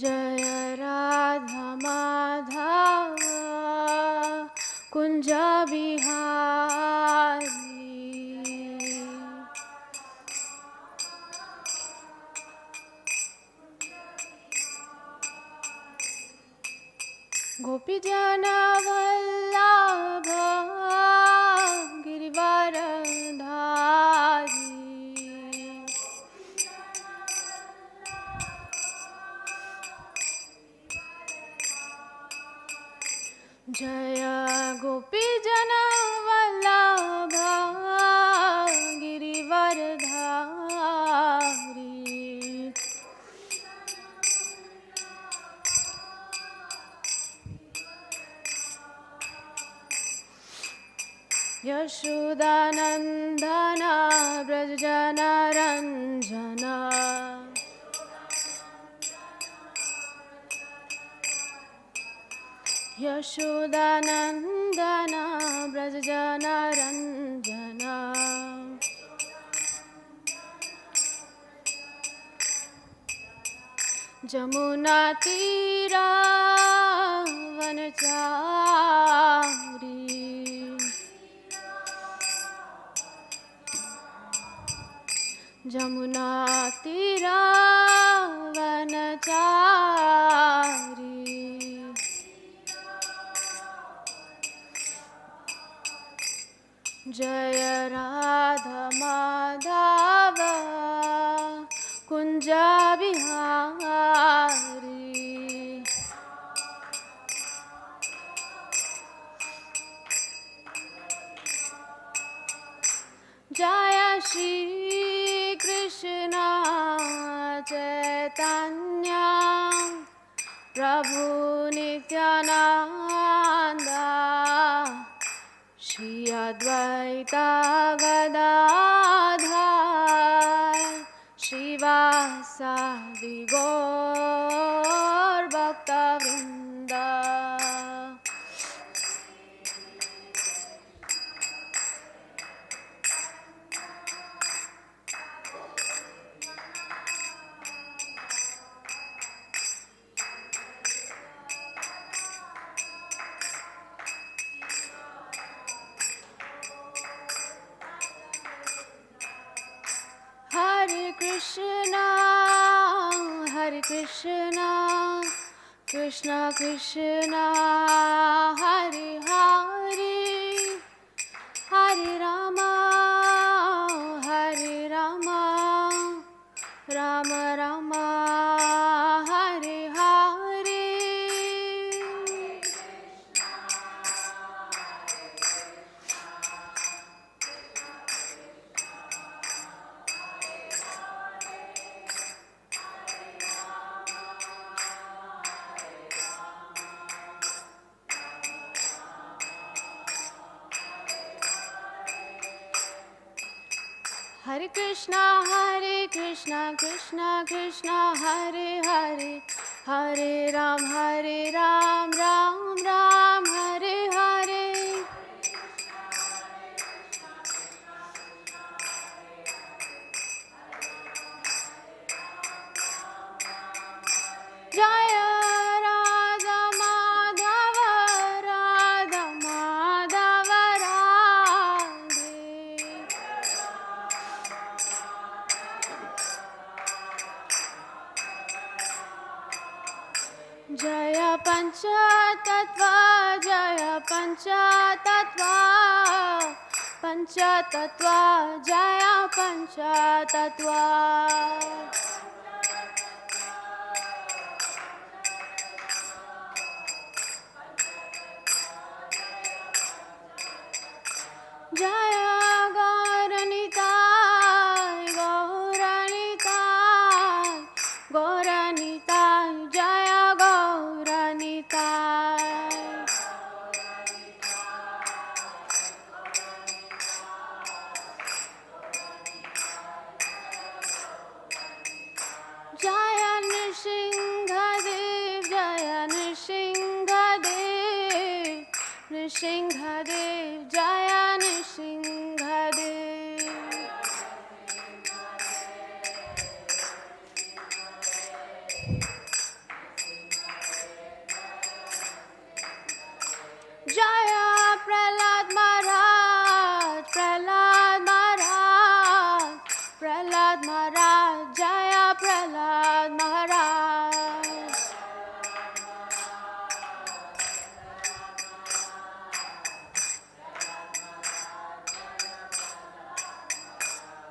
जय राधा माधव कुंज बिहारी। गोपी जन वल्लभ गिरिवरधारी। जय गोपी जन वल्लभ गिरिवरधारी। यशोदानंदन व्रजजनरंजन। यशोदानंदन व्रजजनरंजन। जमुना तीरा वनचारी। जमुना तीरा वनचारी। जय राधा माधव कुंज बिहारी। जय श्री कृष्ण चैतन्य प्रभु नित्यानंद। श्री अद्वैत गदाधर श्रीवासादि गौर भक्तवृंद। Hare Krishna, Hare Krishna, Krishna Krishna, Hare Hare, Hare Rama, Hare Rama, Rama Rama, Hare Hare. Hare Krishna, Krishna Krishna, Hare Hare, Hare Ram, Ram Ram, Hare Hare. Jaya Radha Madhava, Radha Madhava Radhe. जय पंचतत्वा, जय पंचतत्वा, पंचतत्वा, जय पंचतत्वा। जय गौरनिताय, गौरनिताय, गौरनिताय, जय गौरनिताय। जय नृसिंहदेव, जय नृसिंहदेव, नृसिंहदेव, जय नृसिंहदेव।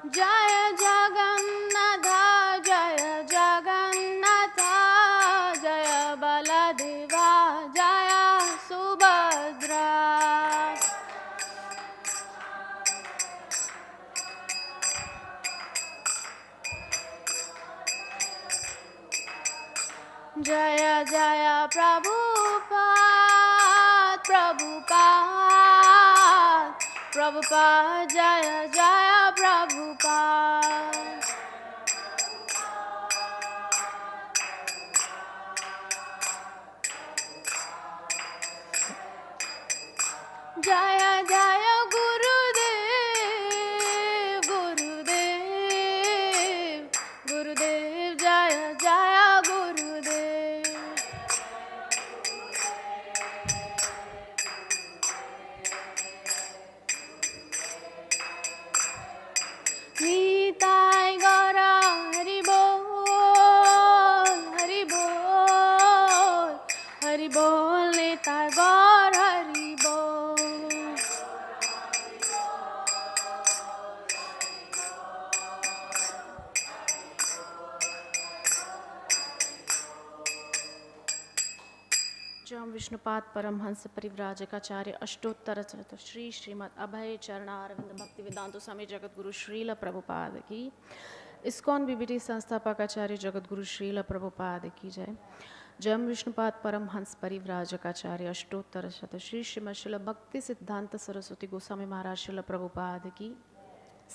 जय जगन्नाथ जय जगन्नाथ जय बलदेवा जय सुभद्रा जय जय प्रभुपाद प्रभुपाद प्रभुपाद जय जय प्रभुपाद जय जय गुरुदेव गुरुदेव गुरुदेव जय जय गुरुदेव नीताय गौर हरि बोल हरि बोल हरि बोल नीताय गौर हरि बोल जय विष्णुपाद परमहंस परिव्राजकाचार्य अष्टोत्तर श्री श्रीमद् अभय चरणारविंद भक्ति वेदांत स्वामी जगतगुरु श्रील प्रभुपाद की इस्कॉन बीबीटी संस्थापकाचार्य जगतगुरु श्रील प्रभुपाद की जय जय विष्णुपाद परमहंस परिव्राजकाचार्य अष्टोत्तर श्री श्रीमद् श्रील भक्ति सिद्धांत सरस्वती गोस्वामी महाराज श्रील प्रभुपाद की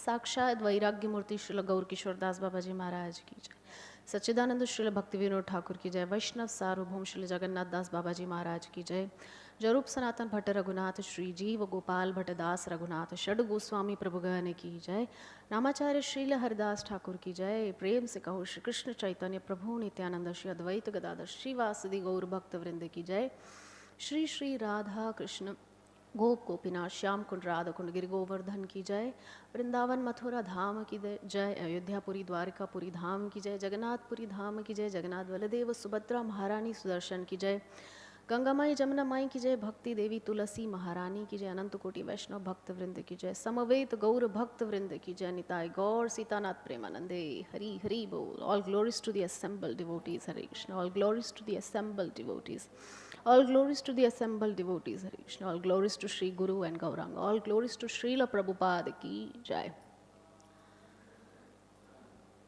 साक्षात वैराग्य मूर्ति श्रील गौर किशोरदास बाबा जी महाराज की जय सच्चिदानंद श्रील भक्ति विनोद ठाकुर की जय वैष्णव सार्वभौम श्री जगन्नाथ दास बाबा जी महाराज की जय जरूप सनातन भट्ट रघुनाथ श्री जीव गोपाल भट्टदास रघुनाथ षड गोस्वामी प्रभुगण की जय नामाचार्य श्रील हरिदास ठाकुर की जय प्रेम से कहो श्री कृष्ण चैतन्य प्रभु नित्यानंद श्री अद्वैत गदाधर श्रीवासदि गौर भक्त वृंद की जय श्री श्री राधा कृष्ण गोप गोपीनाथ श्याम कुंड राधा कुंड गिरि गोवर्धन की जय वृंदावन मथुरा धाम की जय अयोध्यापुरी द्वारकापुरी धाम की जय जगन्नाथपुरी धाम की जय जगन्नाथ बलदेव सुभद्रा महारानी सुदर्शन की जय गंगा माई जमुना माई की जय भक्ति देवी तुलसी महारानी की जय अनंत कोटि वैष्णव भक्त वृंद की जय समवेत गौर भक्त वृंद की जय निताय गौर सीतानाथ प्रेमानंदे हरि हरि बोल all glories to the assembled devotees Hare Krishna all glories to the assembled devotees all glories to the assembled devotees Hare Krishna all glories to Sri Guru and Gauranga all glories to Srila Prabhupada ki jai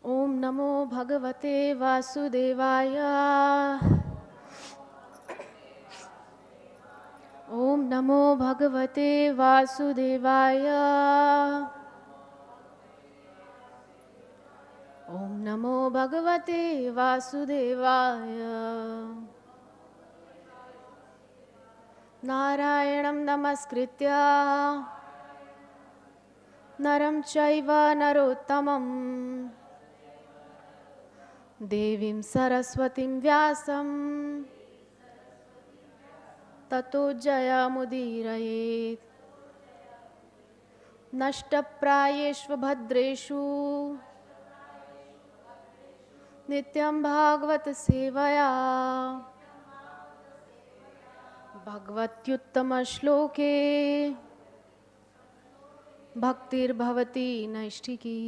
Om Namo Bhagavate Vasudevaya Om Namo Bhagavate Vasudevaya Om Namo Bhagavate Vasudevaya नारायणं नमस्कृत्य नरं चैव नरोत्तमं देवीं सरस्वतीं व्यासं ततो जयमुदीरयेत् नष्टप्रायेषु भद्रेषु नित्यं भागवत सेवया भगवत्युत्तम श्लोके भक्तिर्भवती नैष्ठिकी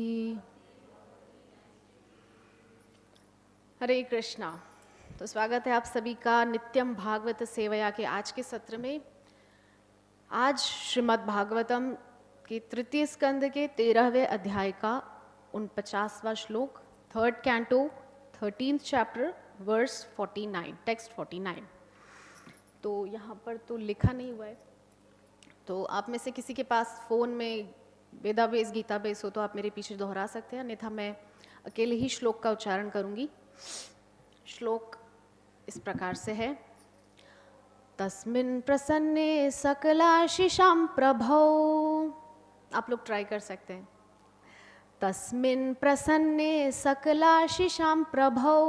हरे कृष्णा। तो स्वागत है आप सभी का नित्यम भागवत सेवया के आज के सत्र में। आज श्रीमद् भागवतम के तृतीय स्कंद के 13वें अध्याय का 49वां श्लोक, third canto 13th chapter verse 49, text 49। तो यहाँ पर तो लिखा नहीं हुआ है, तो आप में से किसी के पास फ़ोन में वेदा बेस गीता बेस हो तो आप मेरे पीछे दोहरा सकते हैं, अन्यथा मैं अकेले ही श्लोक का उच्चारण करूँगी। श्लोक इस प्रकार से है। तस्मिन् प्रसन्ने सकलाशिषां प्रभौ, आप लोग ट्राई कर सकते हैं। तस्मिन् प्रसन्ने सकलाशिषां प्रभौ,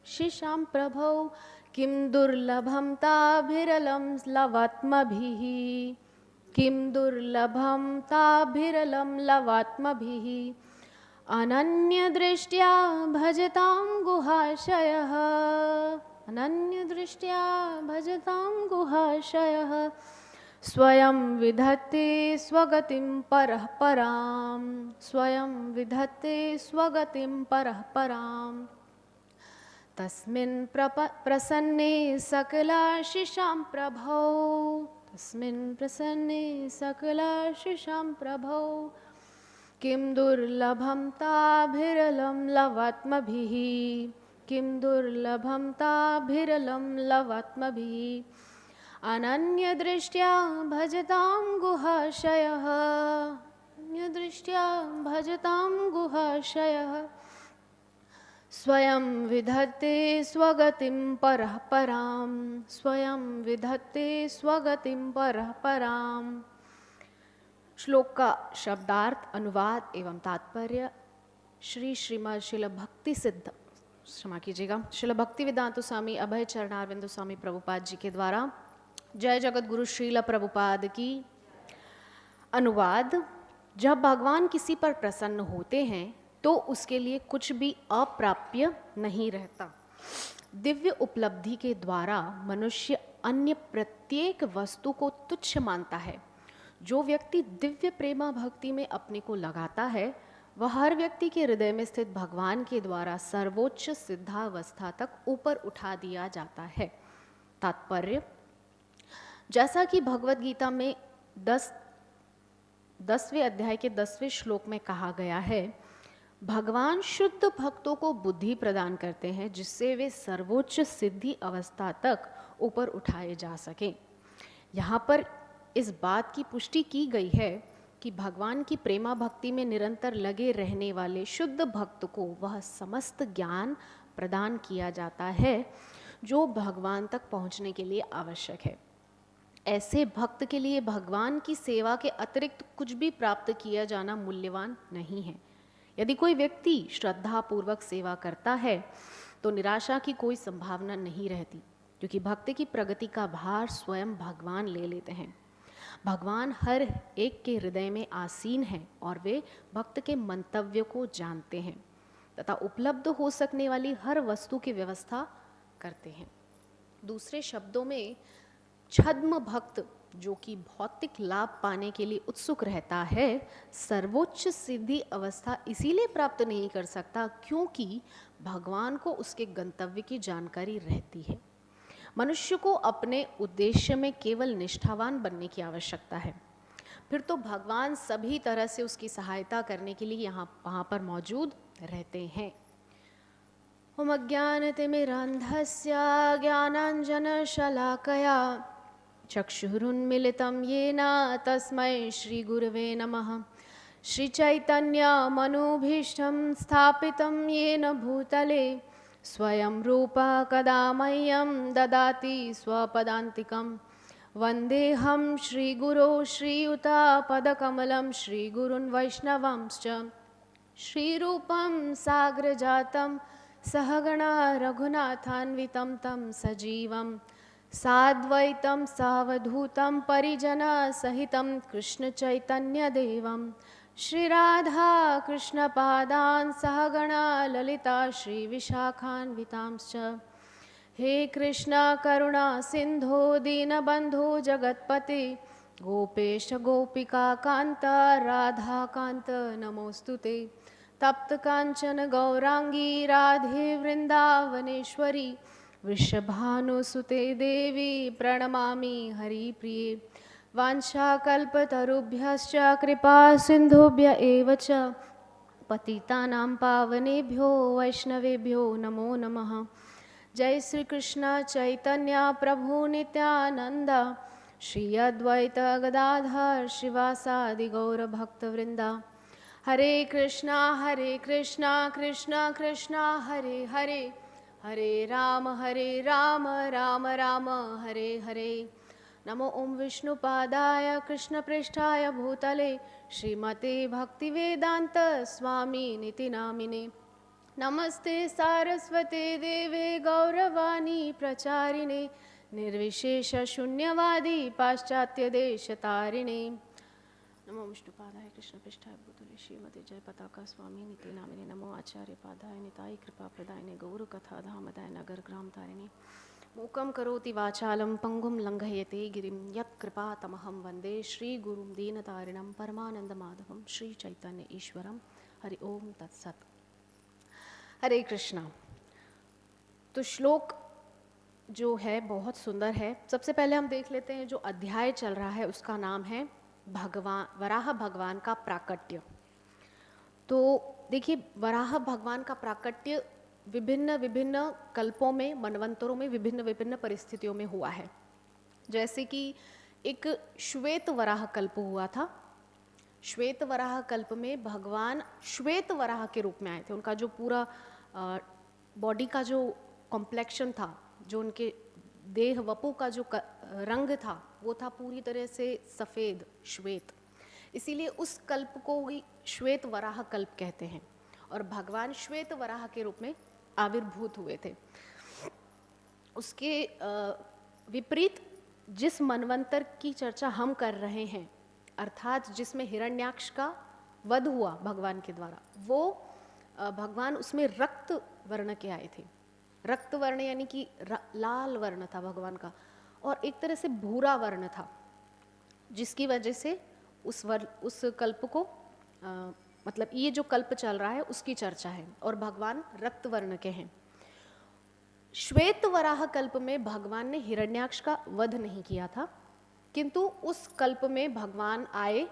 शिशां प्रभौ किं दुर्लभं ताभिरलं लवात्मभिः, किं दुर्लभं ताभिरलं लवात्मभिः, अनन्यदृष्ट्या भजतां गुहाशयः, अनन्यदृष्ट्या भजतां गुहाशयः, स्वयं विधत्ते स्वगतिं परः परां, स्वयं विधत्ते स्वगतिं परः परां। तस्मिन् प्रसन्ने सकलाशिषां प्रभौ, तस्मिन् प्रसन्ने सकलाशिषां प्रभौ। किं दुर्लभं ताभिरलं लवात्मभिः, किं दुर्लभं ताभिरलं लवात्मभिः। अनन्यदृष्ट्या भजतां गुहाशयः, अनन्यदृष्ट्या भजतां गुहाशयः। स्वयं विधत्ते स्वगतिं परः परां, स्वयं विधत्ते स्वगतिं परः परां। श्लोक का शब्दार्थ, अनुवाद एवं तात्पर्य श्रीमद् शिल भक्ति सिद्ध, क्षमा कीजिएगा, शिल भक्ति वेदांत स्वामी अभय चरणारविंद स्वामी प्रभुपाद जी के द्वारा। जय जगत गुरु श्रील प्रभुपाद की। अनुवाद। जब भगवान किसी पर प्रसन्न होते हैं तो उसके लिए कुछ भी अप्राप्य नहीं रहता। दिव्य उपलब्धि के द्वारा मनुष्य अन्य प्रत्येक वस्तु को तुच्छ मानता है। जो व्यक्ति दिव्य प्रेमा भक्ति में अपने को लगाता है वह हर व्यक्ति के हृदय में स्थित भगवान के द्वारा सर्वोच्च सिद्धावस्था तक ऊपर उठा दिया जाता है। तात्पर्य। जैसा कि भगवद गीता में 10वें अध्याय के 10वें श्लोक में कहा गया है, भगवान शुद्ध भक्तों को बुद्धि प्रदान करते हैं जिससे वे सर्वोच्च सिद्धि अवस्था तक ऊपर उठाए जा सकें। यहाँ पर इस बात की पुष्टि की गई है कि भगवान की प्रेमा भक्ति में निरंतर लगे रहने वाले शुद्ध भक्त को वह समस्त ज्ञान प्रदान किया जाता है जो भगवान तक पहुँचने के लिए आवश्यक है। ऐसे भक्त के लिए भगवान की सेवा के अतिरिक्त कुछ भी प्राप्त किया जाना मूल्यवान नहीं है। यदि कोई व्यक्ति श्रद्धापूर्वक सेवा करता है तो निराशा की कोई संभावना नहीं रहती, क्योंकि भक्त की प्रगति का भार स्वयं भगवान ले लेते हैं। भगवान हर एक के हृदय में आसीन हैं और वे भक्त के मंतव्य को जानते हैं तथा उपलब्ध हो सकने वाली हर वस्तु की व्यवस्था करते हैं। दूसरे शब्दों में, छद्म भक्त जो कि भौतिक लाभ पाने के लिए उत्सुक रहता है, सर्वोच्च सिद्धि अवस्था इसीलिए प्राप्त नहीं कर सकता क्योंकि भगवान को उसके गंतव्य की जानकारी रहती है। मनुष्य को अपने उद्देश्य में केवल निष्ठावान बनने की आवश्यकता है, फिर तो भगवान सभी तरह से उसकी सहायता करने के लिए वहाँ पर मौजूद रहते हैं। ओम अज्ञानतिमिरान्धस्य ज्ञानाञ्जनशलाकया चक्षुरुन्मिलितं येन तस्मै श्रीगुरवे नमः। श्रीचैतन्यमनोभीष्टं स्थापितं येन भूतले स्वयं रूपा कदा मह्यं ददाति स्वपदान्तिकं। वन्देऽहं श्रीगुरो श्रीयुतापदकमलं श्रीगुरुन् वैष्णवांश्च श्रीरूपं साग्रजातं सहगणा रघुनाथान्वितं तं सजीवं साद्वैतं सावधूतं परिजनसहितं कृष्णचैतन्यदेवं श्रीराधा कृष्णपादान् सहगणा ललिता श्रीविशाखान्वितांश्च। हे कृष्ण करुणा सिन्धो दीनबन्धो जगत्पते गोपेश गोपिका कान्त राधाकान्त नमोऽस्तुते। तप्त कांचन गौरांगी राधे वृंदावनेश्वरी वृषभानुसुते देवी प्रणमामि हरिप्रिये। वाञ्छाकल्पतरुभ्यश्च कृपा सिन्धुभ्य एव च पतितानां पावनेभ्यो वैष्णवेभ्यो नमो नमः। जय श्री कृष्ण चैतन्य प्रभु नित्यानंद श्री अद्वैत गदाधर श्रीवासादि गौर भक्तवृंदा। हरे कृष्णा कृष्णा कृष्णा हरे हरे, हरे राम राम राम हरे हरे। नमो ओम विष्णुपादाय कृष्णपृष्ठाय भूतले श्रीमते भक्तिवेदांत स्वामी निति नामिने। नमस्ते सारस्वते देवे गौरवाणी प्रचारिणे निर्विशेष शून्यवादी पाश्चात्य देशतारिणे। नमो विष्णुपादाय कृष्णपृष्ठाय भूतले श्रीमते जय पताका स्वामी निति नामिने। नमो आचार्य पादाय निताय कृपा प्रदायिने गौर कथा धामदाय नगर ग्राम तारिणे। मूकं करोति वाचालं पंगुं लंघयते गिरिं यत्कृपातमहं वन्दे श्रीगुरुं दीनतारिणं परमानन्दमाधवं श्रीचैतन्य ईश्वरं। हरि ओम तत्सत्। हरे कृष्णा। तो श्लोक जो है बहुत सुंदर है। सबसे पहले हम देख लेते हैं जो अध्याय चल रहा है उसका नाम है वराह भगवान का प्राकट्य। तो देखिए, वराह भगवान का प्राकट्य विभिन्न विभिन्न कल्पों में, मनवंतरों में, विभिन्न विभिन्न परिस्थितियों में हुआ है। जैसे कि एक श्वेत वराह कल्प हुआ था। श्वेत वराह कल्प में भगवान श्वेत वराह के रूप में आए थे। उनका जो पूरा बॉडी का जो कॉम्प्लेक्शन था, जो उनके देह वपु का जो रंग था, वो था पूरी तरह से सफ़ेद, श्वेत। इसीलिए उस कल्प को ही श्वेत वराह कल्प कहते हैं। और भगवान श्वेत वराह के रूप में आविर्भूत हुए थे। उसके विपरीत जिस मनवंतर की चर्चा हम कर रहे हैं, अर्थात जिसमें हिरण्याक्ष का वध हुआ भगवान के द्वारा, वो भगवान उसमें रक्त वर्ण के आए थे। रक्त वर्ण यानी कि लाल वर्ण था भगवान का, और एक तरह से भूरा वर्ण था, जिसकी वजह से उस कल्प को मतलब ये जो कल्प चल रहा है उसकी चर्चा है, और भगवान रक्त वर्ण के हैं। श्वेत वराह कल्प में भगवान ने हिरण्याक्ष का वध नहीं किया था, किंतु उस कल्प में भगवान आए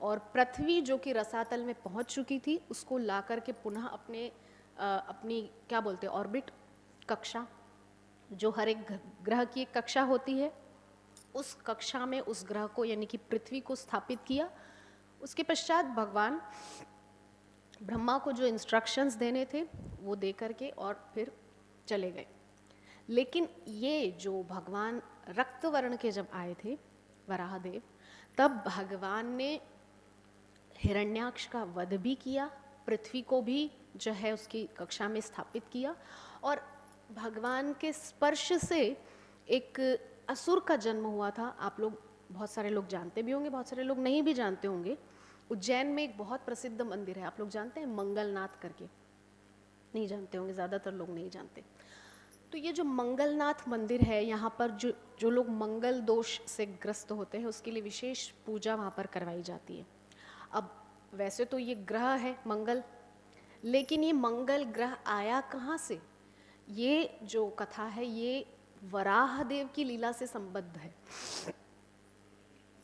और पृथ्वी जो कि रसातल में पहुंच चुकी थी उसको ला करके पुनः अपनी क्या बोलते हैं, ऑर्बिट, कक्षा, जो हर एक ग्रह की एक कक्षा होती है, उस कक्षा में उस ग्रह को यानी कि पृथ्वी को स्थापित किया। उसके पश्चात भगवान ब्रह्मा को जो इंस्ट्रक्शंस देने थे वो दे करके और फिर चले गए। लेकिन ये जो भगवान रक्त वर्ण के जब आए थे वराहदेव, तब भगवान ने हिरण्याक्ष का वध भी किया, पृथ्वी को भी जो है उसकी कक्षा में स्थापित किया, और भगवान के स्पर्श से एक असुर का जन्म हुआ था। आप लोग, बहुत सारे लोग जानते भी होंगे, बहुत सारे लोग नहीं भी जानते होंगे। उज्जैन में एक बहुत प्रसिद्ध मंदिर है, आप लोग जानते हैं, मंगलनाथ करके? नहीं जानते होंगे, ज़्यादातर लोग नहीं जानते। तो ये जो मंगलनाथ मंदिर है, यहाँ पर जो लोग मंगल दोष से ग्रस्त होते हैं उसके लिए विशेष पूजा वहाँ पर करवाई जाती है। अब वैसे तो ये ग्रह है मंगल, लेकिन ये मंगल ग्रह आया कहाँ से? ये जो कथा है ये वराहदेव की लीला से संबद्ध है।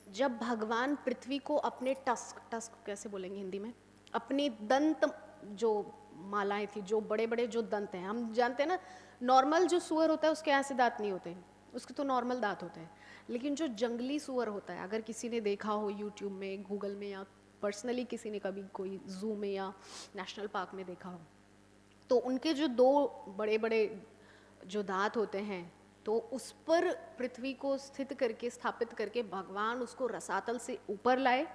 जब भगवान पृथ्वी को अपने टस्क कैसे बोलेंगे हिंदी में, अपनी दंत जो मालाएं थी, जो बड़े बड़े जो दंत हैं, हम जानते हैं ना, नॉर्मल जो सुअर होता है उसके ऐसे दांत नहीं होते, उसके तो नॉर्मल दांत होते हैं। लेकिन जो जंगली सुअर होता है, अगर किसी ने देखा हो यूट्यूब में, गूगल में, या पर्सनली किसी ने कभी कोई जू में या नेशनल पार्क में देखा हो, तो उनके जो दो बड़े बड़े जो दांत होते हैं, तो उस पर पृथ्वी को स्थित करके, स्थापित करके भगवान उसको रसातल से ऊपर लाए।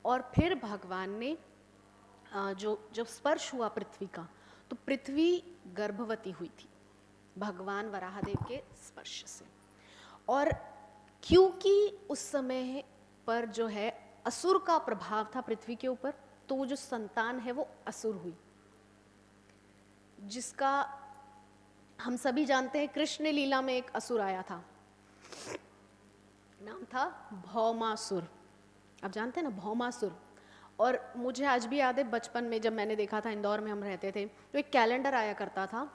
और फिर भगवान ने जब स्पर्श हुआ पृथ्वी का, तो पृथ्वी गर्भवती हुई थी भगवान वराहदेव के स्पर्श से। और क्योंकि उस समय पर जो है असुर का प्रभाव था पृथ्वी के ऊपर, तो वो जो संतान है वो असुर हुई, जिसका हम सभी जानते हैं। कृष्ण लीला में एक असुर आया था, नाम था भौमासुर। आप जानते हैं ना, भौमासुर। और मुझे आज भी याद है, बचपन में जब मैंने देखा था, इंदौर में हम रहते थे, तो एक कैलेंडर आया करता था,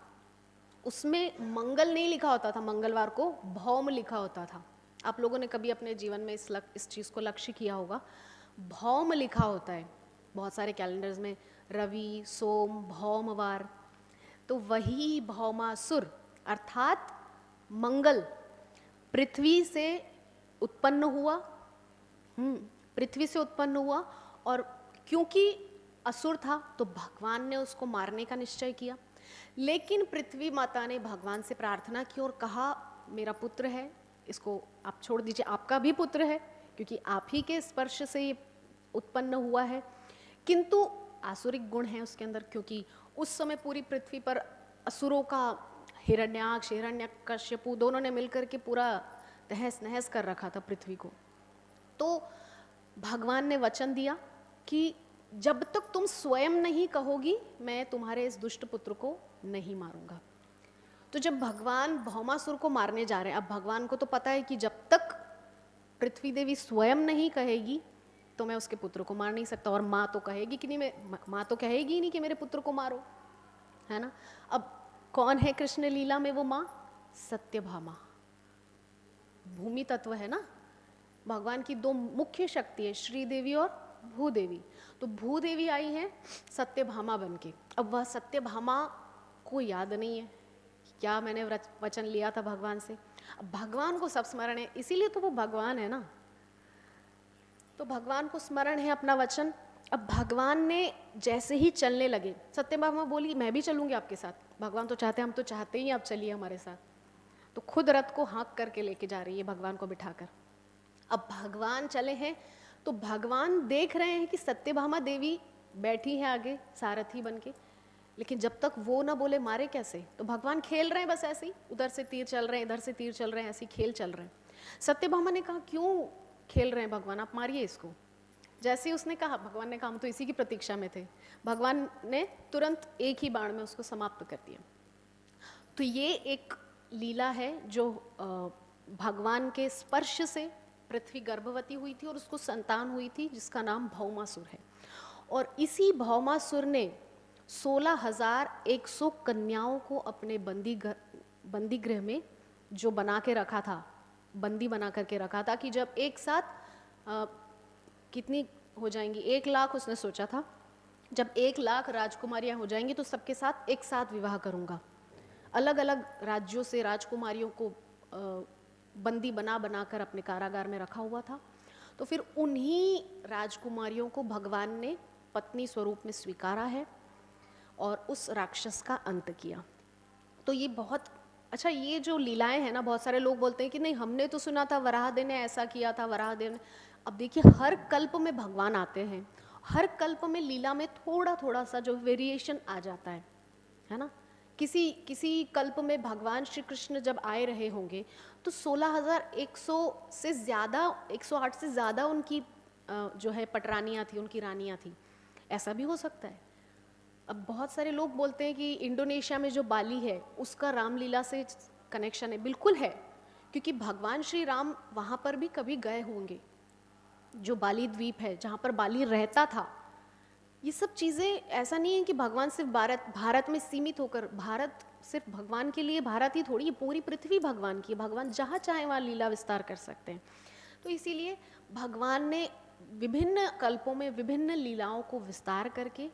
उसमें मंगल नहीं लिखा होता था, मंगलवार को भौम लिखा होता था। आप लोगों ने कभी अपने जीवन में इस चीज़ को लक्ष्य किया होगा, भौम लिखा होता है बहुत सारे कैलेंडर्स में, रवि, सोम, भौमवार। तो वही भौमासुर अर्थात मंगल पृथ्वी से उत्पन्न हुआ, पृथ्वी से उत्पन्न हुआ। और क्योंकि असुर था तो भगवान ने उसको मारने का निश्चय किया। लेकिन पृथ्वी माता ने भगवान से प्रार्थना की और कहा, मेरा पुत्र है, इसको आप छोड़ दीजिए, आपका भी पुत्र है, क्योंकि आप ही के स्पर्श से ये उत्पन्न हुआ है। किंतु आसुरिक गुण है उसके अंदर, क्योंकि उस समय पूरी पृथ्वी पर असुरों का, हिरण्याक्ष, हिरण्यकश्यपु दोनों ने मिलकर के पूरा तहस नहस कर रखा था पृथ्वी को। तो भगवान ने वचन दिया कि जब तक तुम स्वयं नहीं कहोगी, मैं तुम्हारे इस दुष्ट पुत्र को नहीं मारूंगा। तो जब भगवान भौमासुर को मारने जा रहे हैं, अब भगवान को तो पता है कि जब तक पृथ्वी देवी स्वयं नहीं कहेगी तो मैं उसके पुत्र को मार नहीं सकता, और माँ तो कहेगी कि नहीं, माँ तो कहेगी ही नहीं कि मेरे पुत्र को मारो, है ना। अब कौन है कृष्ण लीला में वो माँ? सत्यभामा, भूमि तत्व है ना। भगवान की दो मुख्य शक्ति है, श्रीदेवी और भूदेवी। तो भूदेवी आई है सत्यभामा बन के। अब वह सत्यभामा को याद नहीं है क्या मैंने वचन लिया था भगवान से। अब भगवान को सब स्मरण है, इसीलिए तो वो भगवान है ना। तो भगवान को स्मरण है अपना वचन। अब भगवान ने जैसे ही चलने लगे, सत्यभामा बोली मैं भी चलूंगी आपके साथ। भगवान तो चाहते हैं, हम तो चाहते ही आप चलिए हमारे साथ। तो खुद रथ को हाँक करके लेके जा रही है भगवान को बिठाकर। अब भगवान चले हैं तो भगवान देख रहे हैं कि सत्यभामा देवी बैठी है आगे सारथी बन के, लेकिन जब तक वो ना बोले मारे कैसे। तो भगवान खेल रहे हैं बस ऐसे ही, उधर से तीर चल रहे हैं, इधर से तीर चल रहे हैं, ऐसे खेल चल रहे हैं। सत्यभामा ने कहा क्यों खेल रहे हैं भगवान, आप मारिए इसको। जैसे ही उसने कहा, भगवान ने कहा हम तो इसी की प्रतीक्षा में थे, भगवान ने तुरंत एक ही बाण में उसको समाप्त कर दिया। तो ये एक लीला है जो भगवान के स्पर्श से पृथ्वी गर्भवती हुई थी और उसको संतान हुई थी जिसका नाम भौमासुर है। और इसी भौमासुर ने 16,100 कन्याओं को अपने बंदी गृह में जो बना के रखा था, बंदी बना करके रखा था कि जब एक साथ कितनी हो जाएंगी, 1 लाख उसने सोचा था, जब 1 लाख राजकुमारियां हो जाएंगी तो सबके साथ एक साथ विवाह करूंगा। अलग अलग राज्यों से राजकुमारियों को बंदी बना बनाकर अपने कारागार में रखा हुआ था। तो फिर उन्हीं राजकुमारियों को भगवान ने पत्नी स्वरूप में स्वीकारा है और उस राक्षस का अंत किया। तो ये बहुत अच्छा, ये जो लीलाएं हैं ना, बहुत सारे लोग बोलते हैं कि नहीं हमने तो सुना था वराहदेव ने ऐसा किया था, वराहदेव ने। अब देखिए हर कल्प में भगवान आते हैं, हर कल्प में लीला में थोड़ा थोड़ा सा जो वेरिएशन आ जाता है ना। किसी कल्प में भगवान श्री कृष्ण जब आए रहे होंगे तो 16,100 से ज़्यादा, 108 से ज़्यादा उनकी जो है पटरानियाँ थी, उनकी रानियाँ थी। ऐसा भी हो सकता है। अब बहुत सारे लोग बोलते हैं कि इंडोनेशिया में जो बाली है उसका रामलीला से कनेक्शन है। बिल्कुल है, क्योंकि भगवान श्री राम वहाँ पर भी कभी गए होंगे, जो बाली द्वीप है जहाँ पर बाली रहता था। ये सब चीज़ें, ऐसा नहीं है कि भगवान सिर्फ भारत में सीमित होकर, भारत सिर्फ भगवान के लिए भारत ही थोड़ी, ये पूरी पृथ्वी भगवान की, भगवान जहाँ चाहे वहाँ लीला विस्तार कर सकते हैं। तो इसीलिए भगवान ने विभिन्न कल्पों में विभिन्न लीलाओं को विस्तार करके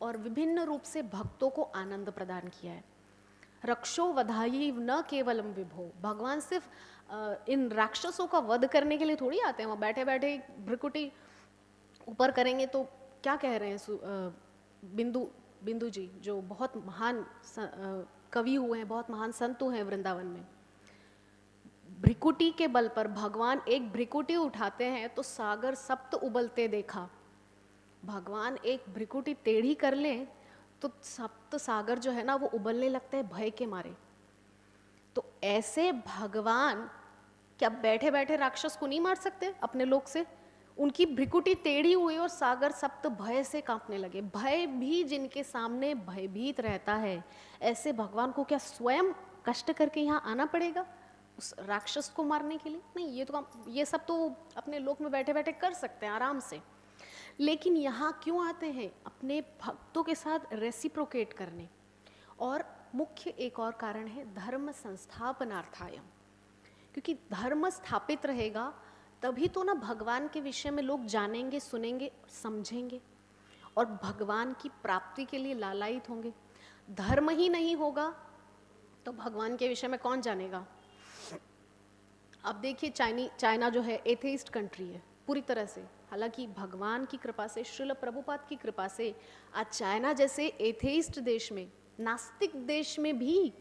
और विभिन्न रूप से भक्तों को आनंद प्रदान किया है। रक्षो वधाई न केवलम विभो, भगवान सिर्फ इन राक्षसों का वध करने के लिए थोड़ी आते हैं। वहाँ बैठे बैठे भ्रिकुटी ऊपर करेंगे तो क्या कह रहे हैं बिंदु जी, जो बहुत महान कवि हुए हैं, बहुत महान संत हुए हैं वृंदावन में। भ्रिकुटी के बल पर भगवान एक भ्रिकुटी उठाते हैं तो सागर सप्त उबलते देखा। भगवान एक भ्रिकुटी टेढ़ी कर लें तो सप्त सागर जो है ना वो उबलने लगते हैं भय के मारे। तो ऐसे भगवान क्या बैठे बैठे राक्षस को नहीं मार सकते अपने लोक से? उनकी भ्रिकुटी टेढ़ी हुई और सागर सप्त भय से कांपने लगे। भय भी जिनके सामने भयभीत रहता है, ऐसे भगवान को क्या स्वयं कष्ट करके यहाँ आना पड़ेगा उस राक्षस को मारने के लिए? नहीं, ये सब तो अपने लोक में बैठे बैठे कर सकते हैं आराम से। लेकिन यहाँ क्यों आते हैं? अपने भक्तों के साथ रेसिप्रोकेट करने। और मुख्य एक और कारण है धर्म संस्थापनार्थाय, क्योंकि धर्म स्थापित रहेगा तभी तो ना भगवान के विषय में लोग जानेंगे, सुनेंगे, समझेंगे और भगवान की प्राप्ति के लिए लालायित होंगे। धर्म ही नहीं होगा तो भगवान के विषय में कौन जानेगा? अब देखिए चाइना जो है एथेइस्ट कंट्री है पूरी तरह से। हालांकि भगवान की कृपा से, श्रील प्रभुपाद की कृपा से आज चाइना जैसे एथेइस्ट देश में, नास्तिक देश में भी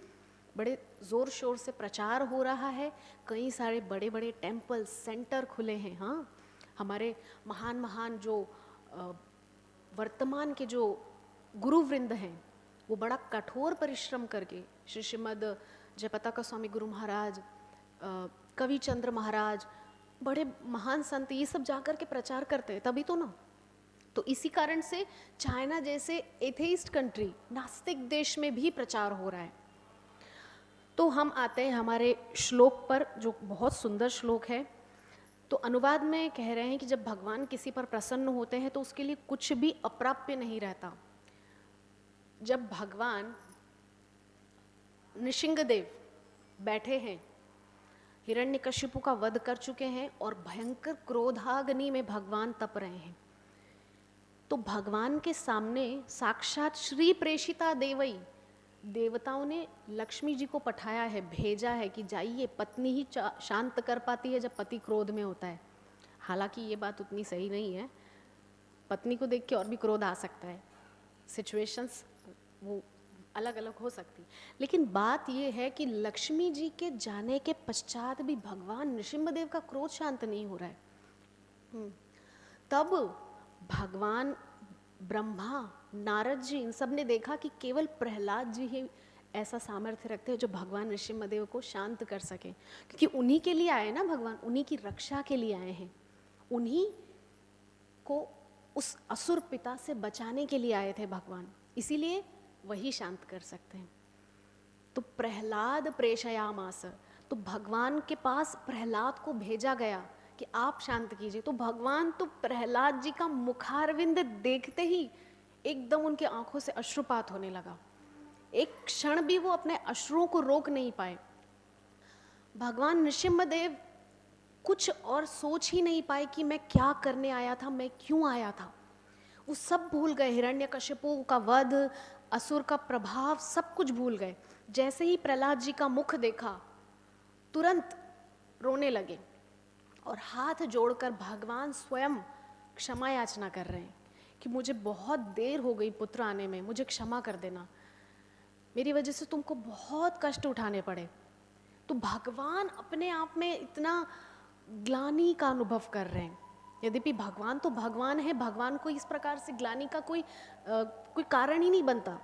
बड़े ज़ोर शोर से प्रचार हो रहा है। कई सारे बड़े बड़े टेम्पल सेंटर खुले हैं। हाँ, हमारे महान महान जो वर्तमान के जो गुरुवृंद हैं वो बड़ा कठोर परिश्रम करके, श्रीमद जयपताका स्वामी गुरु महाराज, कविचंद्र महाराज, बड़े महान संत, ये सब जाकर के प्रचार करते हैं तभी तो ना। तो इसी कारण से चाइना जैसे एथेइस्ट कंट्री, नास्तिक देश में भी प्रचार हो रहा है। तो हम आते हैं हमारे श्लोक पर, जो बहुत सुंदर श्लोक है। तो अनुवाद में कह रहे हैं कि जब भगवान किसी पर प्रसन्न होते हैं तो उसके लिए कुछ भी अप्राप्य नहीं रहता। जब भगवान नृसिंहदेव बैठे हैं, हिरण्यकशिपु का वध कर चुके हैं और भयंकर क्रोधाग्नि में भगवान तप रहे हैं, तो भगवान के सामने साक्षात श्री प्रेषिता देवई, देवताओं ने लक्ष्मी जी को पठाया है, भेजा है कि जाइए। पत्नी ही शांत कर पाती है जब पति क्रोध में होता है। हालांकि ये बात उतनी सही नहीं है, पत्नी को देख के और भी क्रोध आ सकता है, सिचुएशंस वो अलग अलग हो सकती। लेकिन बात ये है कि लक्ष्मी जी के जाने के पश्चात भी भगवान नृसिंहदेव का क्रोध शांत नहीं हो रहा है। तब भगवान ब्रह्मा, नारद जी, इन सब ने देखा कि केवल प्रहलाद जी ही ऐसा सामर्थ्य रखते हैं जो भगवान नृसिंहदेव को शांत कर सके, क्योंकि उन्हीं के लिए आए ना भगवान, उन्हीं की रक्षा के लिए आए हैं, उन्हीं को उस असुर पिता से बचाने के लिए आए थे भगवान, इसीलिए वही शांत कर सकते हैं। तो प्रहलाद प्रेषयामास, तो भगवान के पास प्रहलाद को भेजा गया कि आप शांत कीजिए। तो भगवान तो प्रहलाद जी का मुखारविंद देखते ही एकदम उनके आंखों से अश्रुपात होने लगा। एक क्षण भी वो अपने अश्रुओं को रोक नहीं पाए। भगवान नृसिंहदेव कुछ और सोच ही नहीं पाए कि मैं क्या करने आया था, मैं क्यों आया था। वो सब भूल गए, हिरण्यकशिपु का वध, असुर का प्रभाव, सब कुछ भूल गए। जैसे ही प्रहलाद जी का मुख देखा तुरंत रोने लगे और हाथ जोड़कर भगवान स्वयं क्षमा याचना कर रहे हैं कि मुझे बहुत देर हो गई पुत्र आने में, मुझे क्षमा कर देना, मेरी वजह से तुमको बहुत कष्ट उठाने पड़े। तो भगवान अपने आप में इतना ग्लानि का अनुभव कर रहे हैं। यद्यपि भगवान तो भगवान है, भगवान को इस प्रकार से ग्लानि का कोई कारण ही नहीं बनता,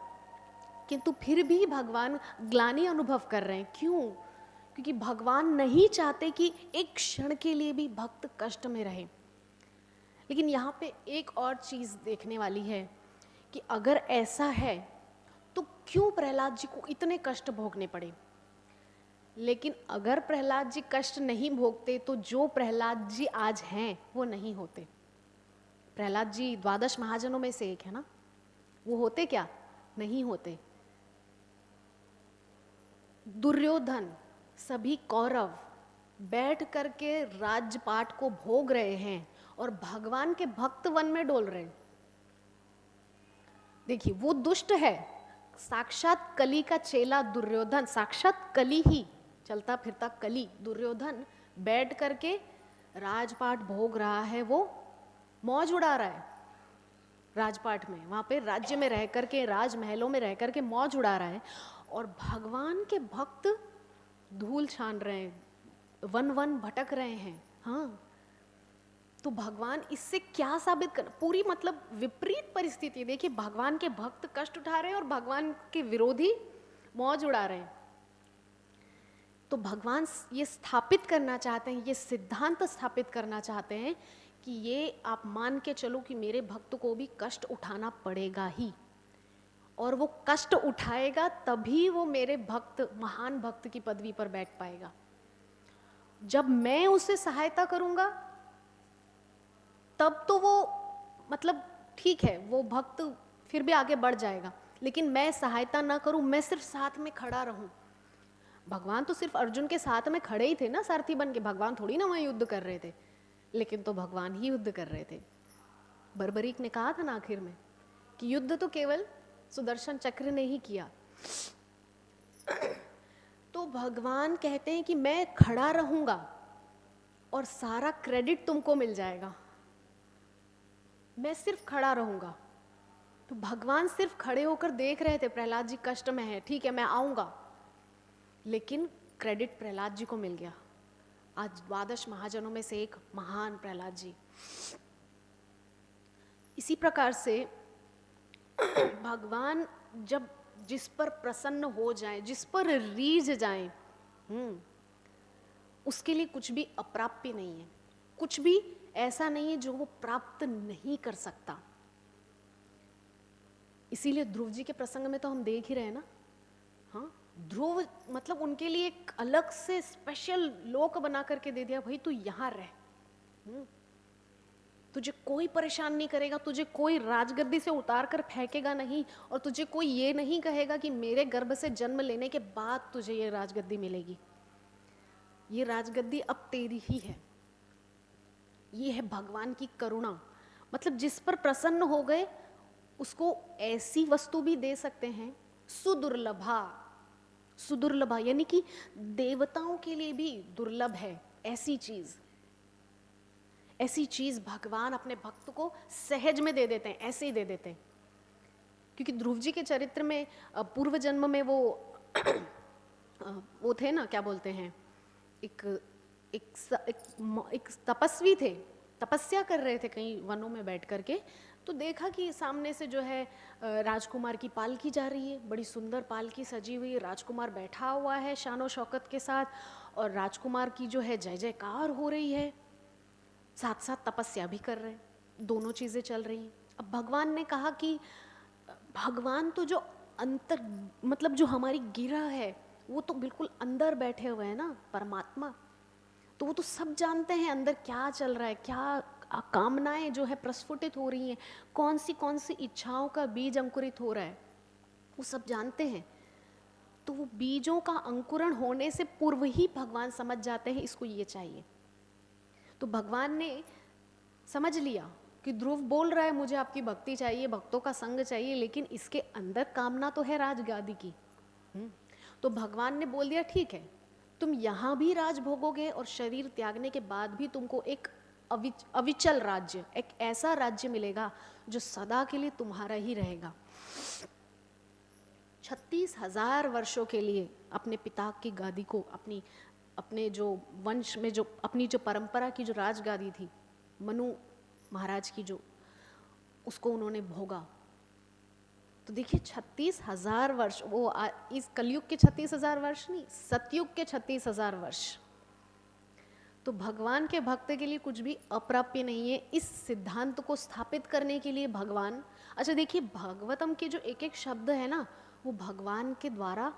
किंतु फिर भी भगवान ग्लानि अनुभव कर रहे हैं। क्यों? क्योंकि भगवान नहीं चाहते कि एक क्षण के लिए भी भक्त कष्ट में रहे। लेकिन यहाँ पे एक और चीज़ देखने वाली है कि अगर ऐसा है तो क्यों प्रहलाद जी को इतने कष्ट भोगने पड़े। लेकिन अगर प्रहलाद जी कष्ट नहीं भोगते तो जो प्रहलाद जी आज हैं वो नहीं होते। प्रहलाद जी 12 महाजनों में से एक है ना, वो होते क्या? नहीं होते। दुर्योधन, सभी कौरव बैठ करके राजपाट को भोग रहे हैं और भगवान के भक्त वन में डोल रहे हैं। देखिए, वो दुष्ट है, साक्षात कली का चेला दुर्योधन, साक्षात कली ही, चलता फिरता कली दुर्योधन बैठ करके राजपाट भोग रहा है, वो मौज उड़ा रहा है राजपाट में, वहां पे राज्य में रह करके, राजमहलों में रह करके मौज उड़ा रहा है। और भगवान के भक्त धूल छान रहे हैं, वन वन भटक रहे हैं। हाँ, तो भगवान इससे क्या साबित कर, पूरी मतलब विपरीत परिस्थिति। देखिए, भगवान के भक्त कष्ट उठा रहे हैं और भगवान के विरोधी मौज उड़ा रहे हैं। तो भगवान ये स्थापित करना चाहते हैं, ये सिद्धांत स्थापित करना चाहते हैं कि ये आप मान के चलो कि मेरे भक्त को भी कष्ट उठाना पड़ेगा ही, और वो कष्ट उठाएगा तभी वो मेरे भक्त, महान भक्त की पदवी पर बैठ पाएगा। जब मैं उसे सहायता करूंगा तब तो वो मतलब ठीक है, वो भक्त फिर भी आगे बढ़ जाएगा। लेकिन मैं सहायता ना करूं, मैं सिर्फ साथ में खड़ा रहूं। भगवान तो सिर्फ अर्जुन के साथ में खड़े ही थे ना, सारथी बन के। भगवान थोड़ी ना वहां युद्ध कर रहे थे, लेकिन तो भगवान ही युद्ध कर रहे थे। बर्बरीक ने कहा था ना आखिर में कि युद्ध तो केवल सुदर्शन चक्र ने ही किया। तो भगवान कहते हैं कि मैं खड़ा रहूंगा और सारा क्रेडिट तुमको मिल जाएगा, मैं सिर्फ खड़ा रहूंगा। तो भगवान सिर्फ खड़े होकर देख रहे थे, प्रहलाद जी कष्ट में है, ठीक है मैं आऊंगा, लेकिन क्रेडिट प्रहलाद जी को मिल गया। आज 12 महाजनों में से एक महान प्रहलाद जी। इसी प्रकार से भगवान जब जिस पर प्रसन्न हो जाए, जिस पर रीझ जाए, उसके लिए कुछ भी अप्राप्य नहीं है, कुछ भी ऐसा नहीं है जो वो प्राप्त नहीं कर सकता। इसीलिए ध्रुव जी के प्रसंग में तो हम देख ही रहे हैं ना, हाँ, ध्रुव मतलब उनके लिए एक अलग से स्पेशल लोक बना करके दे दिया, भाई तू यहाँ रह, तुझे कोई परेशान नहीं करेगा, तुझे कोई राजगद्दी से उतार कर फेंकेगा नहीं, और तुझे कोई ये नहीं कहेगा कि मेरे गर्भ से जन्म लेने के बाद तुझे ये राजगद्दी मिलेगी। ये राजगद्दी अब तेरी ही है। ये है भगवान की करुणा। मतलब जिस पर प्रसन्न हो गए उसको ऐसी वस्तु भी दे सकते हैं, सुदुर्लभा। सुदुर्लभा यानी कि देवताओं के लिए भी दुर्लभ है ऐसी चीज। ऐसी चीज भगवान अपने भक्त को सहज में दे देते हैं, ऐसे ही दे देते हैं। क्योंकि ध्रुव जी के चरित्र में पूर्व जन्म में वो थे ना, क्या बोलते हैं, एक तपस्वी थे, तपस्या कर रहे थे कहीं वनों में बैठ करके। तो देखा कि सामने से जो है राजकुमार की पालकी जा रही है, बड़ी सुंदर पालकी सजी हुई, राजकुमार बैठा हुआ है शानो शौकत के साथ, और राजकुमार की जो है जय जयकार हो रही है, साथ साथ तपस्या भी कर रहे हैं, दोनों चीजें चल रही हैं। अब भगवान ने कहा कि भगवान तो जो अंतर मतलब जो हमारी गिरह है वो तो बिल्कुल अंदर बैठे हुए हैं ना, परमात्मा, तो वो तो सब जानते हैं अंदर क्या चल रहा है, क्या कामनाएं जो है प्रस्फुटित हो रही हैं, कौन सी इच्छाओं का बीज अंकुरित हो रहा है, वो सब जानते हैं। तो वो बीजों का अंकुरण होने से पूर्व ही भगवान समझ जाते हैं इसको ये चाहिए। तो भगवान ने समझ लिया कि ध्रुव बोल रहा है मुझे आपकी भक्ति चाहिए, भक्तों का संग चाहिए, लेकिन इसके अंदर कामना तो है राजगादी की। तो भगवान ने बोल दिया ठीक है, तुम यहाँ भी राज भोगोगे और शरीर त्यागने के बाद भी तुमको एक अविचल राज्य, एक ऐसा राज्य मिलेगा जो सदा के लिए तुम्हारा ही रहेगा। 36,000 वर्षों के लिए अपने पिता की गादी को, अपने जो वंश में जो अपनी जो परंपरा की जो राजगादी थी मनु महाराज की, जो उसको उन्होंने भोगा। तो देखिए 36,000 वर्ष, वो इस कलयुग के 36,000 वर्ष नहीं, सतयुग के 36,000 वर्ष। तो भगवान के भक्त के लिए कुछ भी अप्राप्य नहीं है। इस सिद्धांत को स्थापित करने के लिए भगवान, अच्छा देखिए भागवतम के जो एक एक शब्द है ना, वो भगवान के द्वारा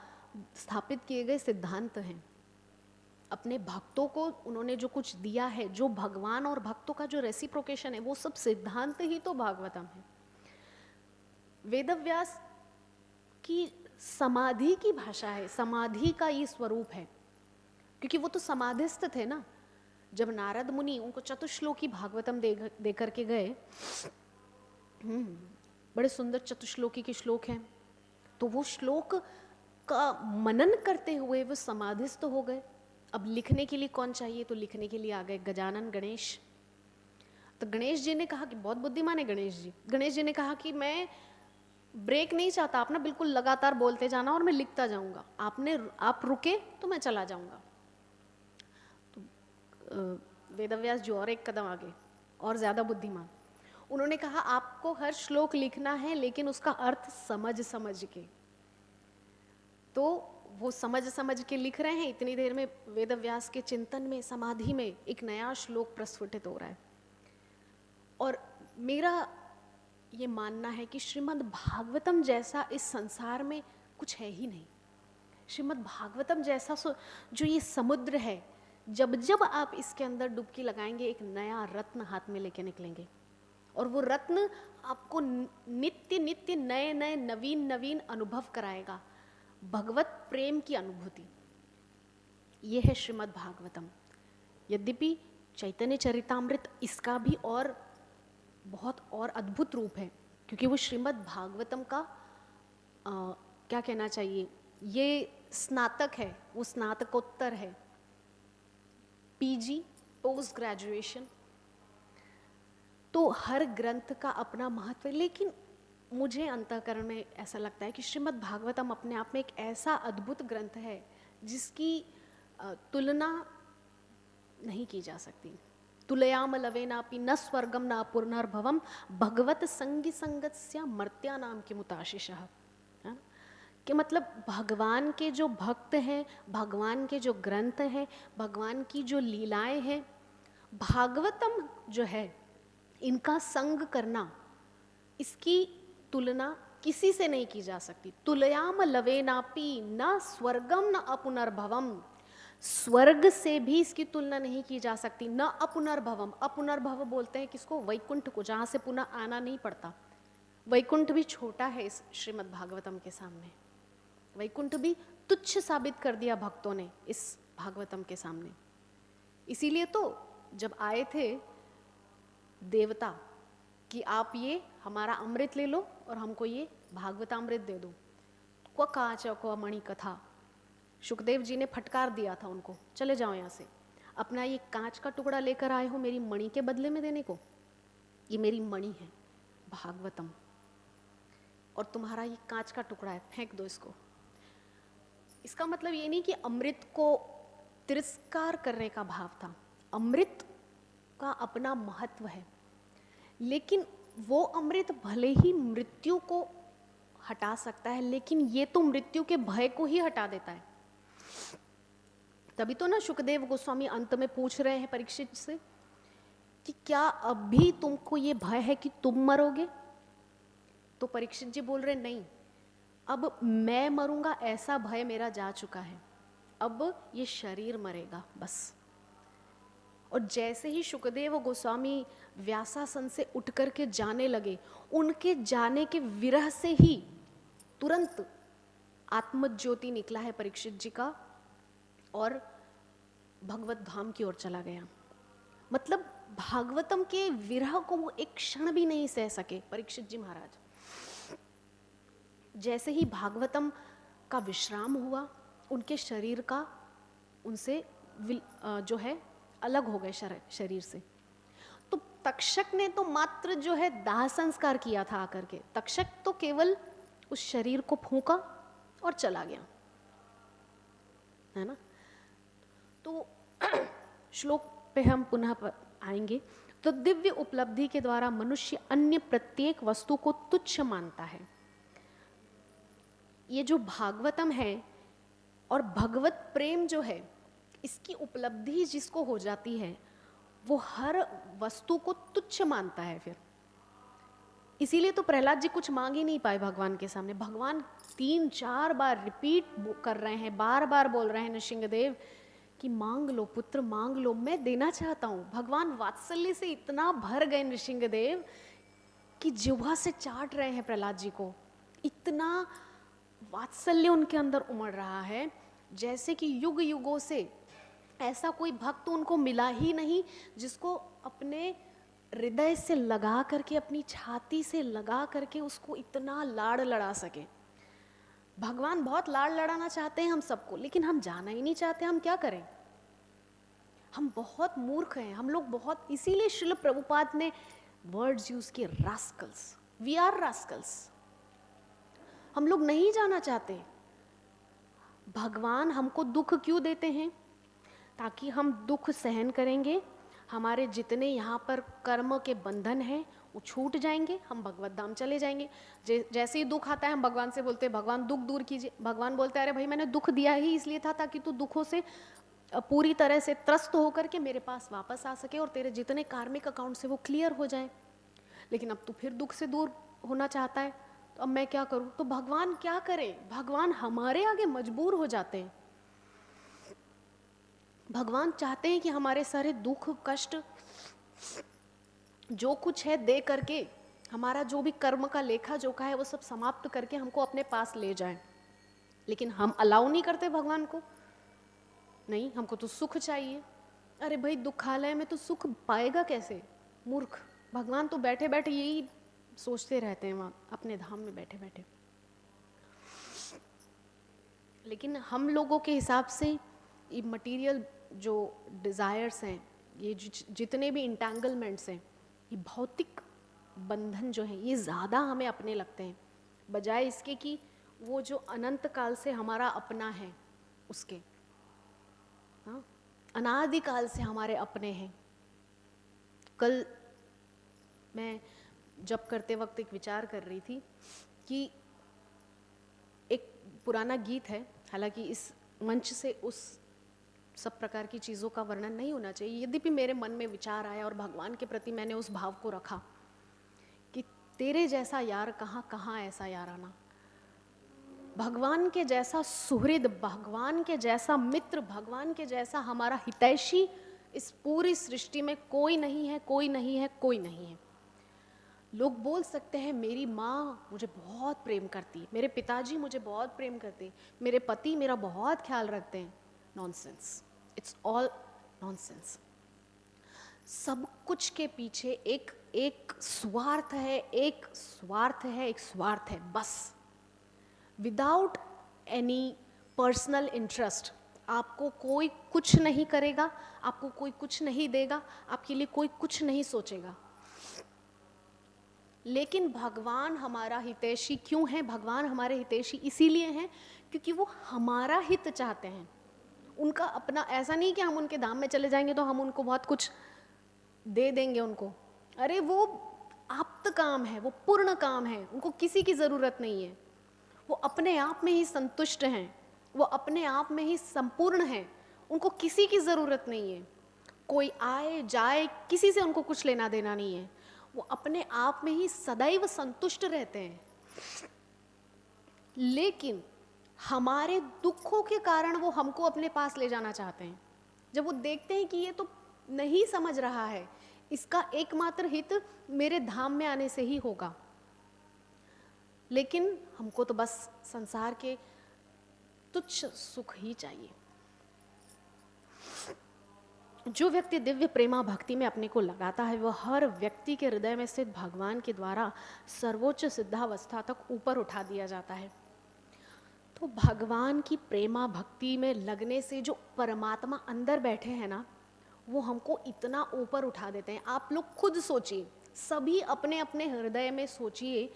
स्थापित किए गए सिद्धांत हैं। अपने भक्तों को उन्होंने जो कुछ दिया है, जो भगवान और भक्तों का जो रेसिप्रोकेशन है, वो सब सिद्धांत ही तो भागवतम है। वेदव्यास की समाधि की भाषा है, समाधि का ये स्वरूप है, क्योंकि वो तो समाधिस्थ थे ना। जब नारद मुनि उनको चतुश्लोकी भागवतम दे करके गए, बड़े सुंदर चतुश्लोकी के श्लोक हैं, तो वो श्लोक का मनन करते हुए वो समाधिस्थ हो गए। अब लिखने के लिए कौन चाहिए, तो लिखने के लिए आ गए गजानन गणेश। तो गणेश जी ने कहा कि बहुत बुद्धिमान है गणेश जी ने कहा कि मैं ब्रेक नहीं चाहता, आप ना बिल्कुल लगातार बोलते जाना और मैं लिखता जाऊंगा, आप रुके तो मैं चला जाऊंगा। तो वेदव्यास जी और एक कदम आगे, और ज्यादा बुद्धिमान, उन्होंने कहा आपको हर श्लोक लिखना है लेकिन उसका अर्थ समझ समझ के। तो वो समझ के लिख रहे हैं। इतनी देर में वेदव्यास के चिंतन में, समाधि में एक नया श्लोक प्रस्फुटित हो रहा है। और मेरा ये मानना है कि श्रीमद् भागवतम जैसा इस संसार में कुछ है ही नहीं। श्रीमद् भागवतम जैसा जो ये समुद्र है, जब जब आप इसके अंदर डुबकी लगाएंगे एक नया रत्न हाथ में लेके निकलेंगे, और वो रत्न आपको नित्य नित्य नए नए नवीन नवीन अनुभव कराएगा, भगवत प्रेम की अनुभूति। ये है श्रीमद् भागवतम। यद्यपि चैतन्य चरितामृत इसका भी और बहुत और अद्भुत रूप है, क्योंकि वो श्रीमद् भागवतम का क्या कहना चाहिए, ये स्नातक है, वो स्नातकोत्तर है, पीजी, पोस्ट ग्रेजुएशन। तो हर ग्रंथ का अपना महत्व है, लेकिन मुझे अंतःकरण में ऐसा लगता है कि श्रीमद् भागवतम अपने आप में एक ऐसा अद्भुत ग्रंथ है जिसकी तुलना नहीं की जा सकती। तुलयाम लवेनापि न स्वर्गम न पुनर्भवम भगवत संगी संगत्या मर्त्यानाम किमुताशिषः। कि मतलब भगवान के जो भक्त हैं, भगवान के जो ग्रंथ हैं, भगवान की जो लीलाएं हैं, भागवतम जो है, इनका संग करना, इसकी तुलना किसी से नहीं की जा सकती। तुलयाम लवे नापी न स्वर्गम न अपुनर्भवम, स्वर्ग से भी इसकी तुलना नहीं की जा सकती। न अपुनर्भवम, अपुनर्भव बोलते हैं किसको? वैकुंठ को, जहाँ से पुनः आना नहीं पड़ता। वैकुंठ भी छोटा है इस श्रीमद् भागवतम के सामने। वैकुंठ भी तुच्छ साबित कर दिया भक्तों ने इस भागवतम के सामने। इसीलिए तो जब आए थे देवता कि आप ये हमारा अमृत ले लो और हमको ये भागवतामृत दे दो, क्व काच क्व मणि कथा, सुखदेव जी ने फटकार दिया था उनको, चले जाओ यहाँ से, अपना ये कांच का टुकड़ा लेकर आए हो मेरी मणि के बदले में देने को? ये मेरी मणि है भागवतम, और तुम्हारा ये कांच का टुकड़ा है, फेंक दो इसको। इसका मतलब ये नहीं कि अमृत को तिरस्कार करने का भाव था। अमृत का अपना महत्व है, लेकिन वो अमृत भले ही मृत्यु को हटा सकता है, लेकिन ये तो मृत्यु के भय को ही हटा देता है। तभी तो ना शुकदेव गोस्वामी अंत में पूछ रहे हैं परीक्षित से कि क्या अब भी तुमको ये भय है कि तुम मरोगे? तो परीक्षित जी बोल रहे नहीं, अब मैं मरूंगा ऐसा भय मेरा जा चुका है, अब ये शरीर मरेगा बस। और जैसे ही शुकदेव गोस्वामी व्यासासन से उठ करके जाने लगे, उनके जाने के विरह से ही तुरंत आत्मज्योति निकला है परीक्षित जी का, और भगवत धाम की ओर चला गया। मतलब भागवतम के विरह को वो एक क्षण भी नहीं सह सके परीक्षित जी महाराज। जैसे ही भागवतम का विश्राम हुआ, उनके शरीर का उनसे जो है अलग हो गए शरीर से। तो तक्षक ने तो मात्र जो है दाह संस्कार किया था आकर के, तक्षक तो केवल उस शरीर को फूंका और चला गया, है ना। तो श्लोक पे हम पुनः आएंगे। तो दिव्य उपलब्धि के द्वारा मनुष्य अन्य प्रत्येक वस्तु को तुच्छ मानता है। ये जो भागवतम है और भगवत प्रेम जो है, इसकी उपलब्धि जिसको हो जाती है वो हर वस्तु को तुच्छ मानता है फिर। इसीलिए तो प्रहलाद जी कुछ मांग ही नहीं पाए भगवान के सामने। भगवान 3-4 बार रिपीट कर रहे हैं, बार बार बोल रहे हैं नृसिंहदेव कि मांग लो पुत्र, मांग लो, मैं देना चाहता हूँ। भगवान वात्सल्य से इतना भर गए नृसिंहदेव कि जिह्वा से चाट रहे हैं प्रहलाद जी को। इतना वात्सल्य उनके अंदर उमड़ रहा है, जैसे कि युग युगों से ऐसा कोई भक्त उनको मिला ही नहीं जिसको अपने हृदय से लगा करके, अपनी छाती से लगा करके उसको इतना लाड़ लड़ा सके। भगवान बहुत लाड़ लड़ाना चाहते हैं हम सबको, लेकिन हम जाना ही नहीं चाहते। हम क्या करें? हम बहुत मूर्ख हैं हम लोग, बहुत। इसीलिए श्रील प्रभुपाद ने वर्ड्स यूज किए, रास्कल्स, वी आर रास्कल्स। हम लोग नहीं जाना चाहते। भगवान हमको दुख क्यों देते हैं? ताकि हम दुख सहन करेंगे, हमारे जितने यहाँ पर कर्म के बंधन हैं वो छूट जाएंगे, हम भगवत धाम चले जाएंगे। जैसे ही दुख आता है हम भगवान से बोलते हैं भगवान दुख दूर कीजिए। भगवान बोलते हैं अरे भाई मैंने दुख दिया ही इसलिए था ताकि तू दुखों से पूरी तरह से त्रस्त होकर के मेरे पास वापस आ सके और तेरे जितने कार्मिक अकाउंट से वो क्लियर हो जाए। लेकिन अब तू फिर दुख से दूर होना चाहता है, तो अब मैं क्या करूँ? तो भगवान क्या करें? भगवान हमारे आगे मजबूर हो जाते हैं। भगवान चाहते हैं कि हमारे सारे दुख कष्ट जो कुछ है दे करके, हमारा जो भी कर्म का लेखा जोखा है वो सब समाप्त करके हमको अपने पास ले जाएं। लेकिन हम अलाउ नहीं करते भगवान को। नहीं, हमको तो सुख चाहिए। अरे भाई दुखालय में तो सुख पाएगा कैसे? मूर्ख। भगवान तो बैठे बैठे यही सोचते रहते हैं वहाँ अपने धाम में बैठे बैठे। लेकिन हम लोगों के हिसाब से ये मटेरियल जो डिज़ायर्स हैं, ये जितने भी इंटेंगलमेंट्स हैं, ये भौतिक बंधन जो हैं, ये ज़्यादा हमें अपने लगते हैं, बजाय इसके कि वो जो अनंत काल से हमारा अपना है उसके, हाँ, अनादिकाल से हमारे अपने हैं। कल मैं जब करते वक्त एक विचार कर रही थी कि एक पुराना गीत है, हालांकि इस मंच से उस सब प्रकार की चीज़ों का वर्णन नहीं होना चाहिए, यद्यपि मेरे मन में विचार आया और भगवान के प्रति मैंने उस भाव को रखा कि तेरे जैसा यार कहाँ कहाँ ऐसा यार आना। भगवान के जैसा सुहृद, भगवान के जैसा मित्र, भगवान के जैसा हमारा हितैषी इस पूरी सृष्टि में कोई नहीं है, कोई नहीं है, कोई नहीं है। लोग बोल सकते हैं मेरी माँ मुझे बहुत प्रेम करती है, मेरे पिताजी मुझे बहुत प्रेम करते हैं, मेरे पति मेरा बहुत ख्याल रखते हैं। Nonsense, it's all nonsense. सब कुछ के पीछे एक स्वार्थ है, एक स्वार्थ है, एक स्वार्थ है बस। विदाउट एनी पर्सनल इंटरेस्ट आपको कोई कुछ नहीं करेगा, आपको कोई कुछ नहीं देगा, आपके लिए कोई कुछ नहीं सोचेगा। लेकिन भगवान हमारा हितैषी क्यों है? भगवान हमारे हितैषी इसीलिए हैं क्योंकि वो हमारा हित चाहते हैं। उनका अपना ऐसा नहीं कि हम उनके धाम में चले जाएंगे तो हम उनको बहुत कुछ दे देंगे उनको। अरे वो आप्त काम है, वो पूर्ण काम है, उनको किसी की ज़रूरत नहीं है। वो अपने आप में ही संतुष्ट हैं, वो अपने आप में ही संपूर्ण हैं, उनको किसी की ज़रूरत नहीं है। कोई आए जाए किसी से उनको कुछ लेना देना नहीं है। वो अपने आप में ही सदैव संतुष्ट रहते हैं। लेकिन हमारे दुखों के कारण वो हमको अपने पास ले जाना चाहते हैं। जब वो देखते हैं कि ये तो नहीं समझ रहा है, इसका एकमात्र हित मेरे धाम में आने से ही होगा, लेकिन हमको तो बस संसार के तुच्छ सुख ही चाहिए। जो व्यक्ति दिव्य प्रेमा भक्ति में अपने को लगाता है, वह हर व्यक्ति के हृदय में स्थित भगवान के द्वारा सर्वोच्च सिद्धावस्था तक ऊपर उठा दिया जाता है। तो भगवान की प्रेमा भक्ति में लगने से जो परमात्मा अंदर बैठे हैं ना, वो हमको इतना ऊपर उठा देते हैं। आप लोग खुद सोचिए, सभी अपने अपने हृदय में सोचिए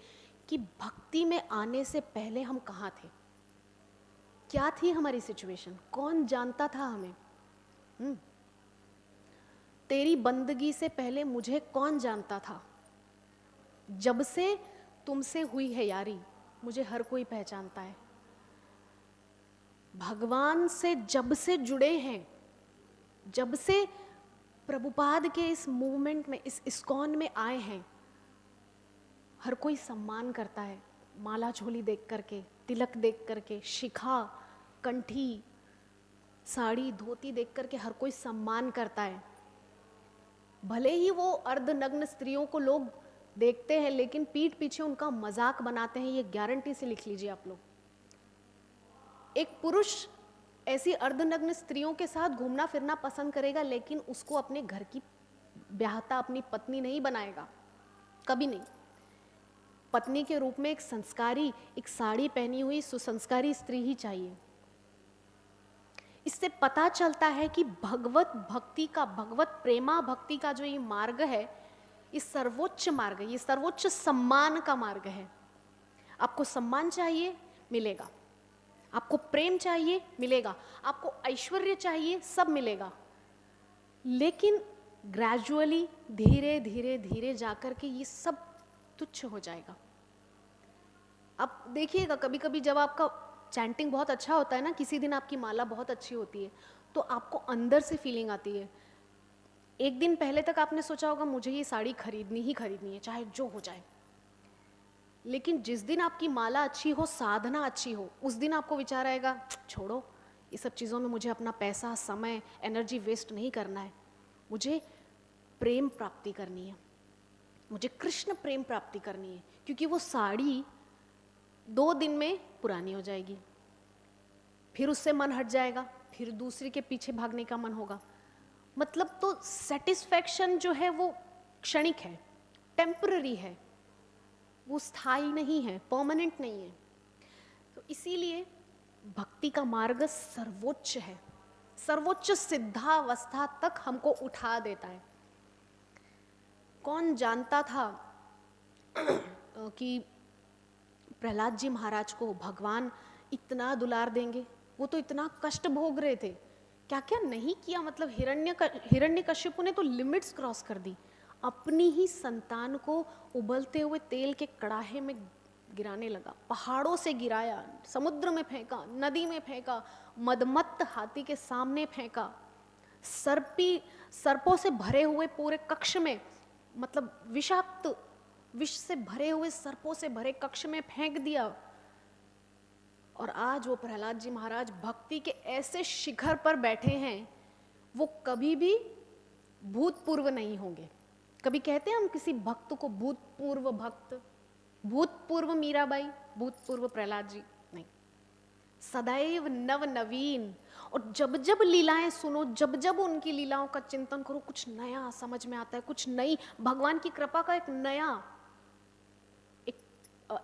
कि भक्ति में आने से पहले हम कहाँ थे, क्या थी हमारी सिचुएशन, कौन जानता था हमें। तेरी बंदगी से पहले मुझे कौन जानता था। जब से तुमसे हुई है यारी, मुझे हर कोई पहचानता है। भगवान से जब से जुड़े हैं, जब से प्रभुपाद के इस मूवमेंट में, इस इस्कॉन में आए हैं, हर कोई सम्मान करता है। माला झोली देख करके, तिलक देख करके, शिखा, कंठी, साड़ी, धोती देख करके हर कोई सम्मान करता है। भले ही वो अर्धनग्न स्त्रियों को लोग देखते हैं, लेकिन पीठ पीछे उनका मजाक बनाते हैं, ये गारंटी से लिख लीजिए आप लोग। एक पुरुष ऐसी अर्धनग्न स्त्रियों के साथ घूमना फिरना पसंद करेगा, लेकिन उसको अपने घर की ब्याहता अपनी पत्नी नहीं बनाएगा, कभी नहीं। पत्नी के रूप में एक संस्कारी, एक साड़ी पहनी हुई सुसंस्कारी स्त्री ही चाहिए। इससे पता चलता है कि भगवत भक्ति का, भगवत प्रेमा भक्ति का जो ये मार्ग है, ये सर्वोच्च मार्ग है, ये सर्वोच्च सम्मान का मार्ग है। आपको सम्मान चाहिए, मिलेगा। आपको प्रेम चाहिए, मिलेगा। आपको ऐश्वर्य चाहिए, सब मिलेगा। लेकिन ग्रेजुअली, धीरे धीरे धीरे जाकर के ये सब तुच्छ हो जाएगा। अब देखिएगा, कभी कभी जब आपका चैंटिंग बहुत अच्छा होता है ना, किसी दिन आपकी माला बहुत अच्छी होती है, तो आपको अंदर से फीलिंग आती है। एक दिन पहले तक आपने सोचा होगा मुझे ये साड़ी खरीदनी ही खरीदनी है, चाहे जो हो जाए। लेकिन जिस दिन आपकी माला अच्छी हो, साधना अच्छी हो, उस दिन आपको विचार आएगा, छोड़ो ये सब चीज़ों में मुझे अपना पैसा, समय, एनर्जी वेस्ट नहीं करना है। मुझे प्रेम प्राप्ति करनी है, मुझे कृष्ण प्रेम प्राप्ति करनी है। क्योंकि वो साड़ी 2 दिन में पुरानी हो जाएगी, फिर उससे मन हट जाएगा, फिर दूसरी के पीछे भागने का मन होगा। मतलब तो सेटिस्फैक्शन जो है वो क्षणिक है, टेम्पररी है, वो स्थायी नहीं है, परमानेंट नहीं है। तो इसीलिए भक्ति का मार्ग सर्वोच्च है, सर्वोच्च सिद्धावस्था तक हमको उठा देता है। कौन जानता था कि प्रहलाद जी महाराज को भगवान इतना दुलार देंगे। वो तो इतना कष्ट भोग रहे थे, क्या क्या नहीं किया। मतलब हिरण्यकश्यपु ने तो लिमिट्स क्रॉस कर दी। अपनी ही संतान को उबलते हुए तेल के कड़ाहे में गिराने लगा, पहाड़ों से गिराया, समुद्र में फेंका, नदी में फेंका, मदमत्त हाथी के सामने फेंका, सर्पों से भरे हुए पूरे कक्ष में, मतलब विषाक्त विष से भरे हुए सर्पों से भरे कक्ष में फेंक दिया। और आज वो प्रहलाद जी महाराज भक्ति के ऐसे शिखर पर बैठे हैं, वो कभी भी भूतपूर्व नहीं होंगे। कभी कहते हैं हम किसी भक्त को भूतपूर्व भक्त, भूतपूर्व मीराबाई, भूतपूर्व प्रहलाद जी, नहीं, सदैव नव नवीन। और जब जब लीलाएं सुनो, जब जब उनकी लीलाओं का चिंतन करो, कुछ नया समझ में आता है, कुछ नई भगवान की कृपा का एक नया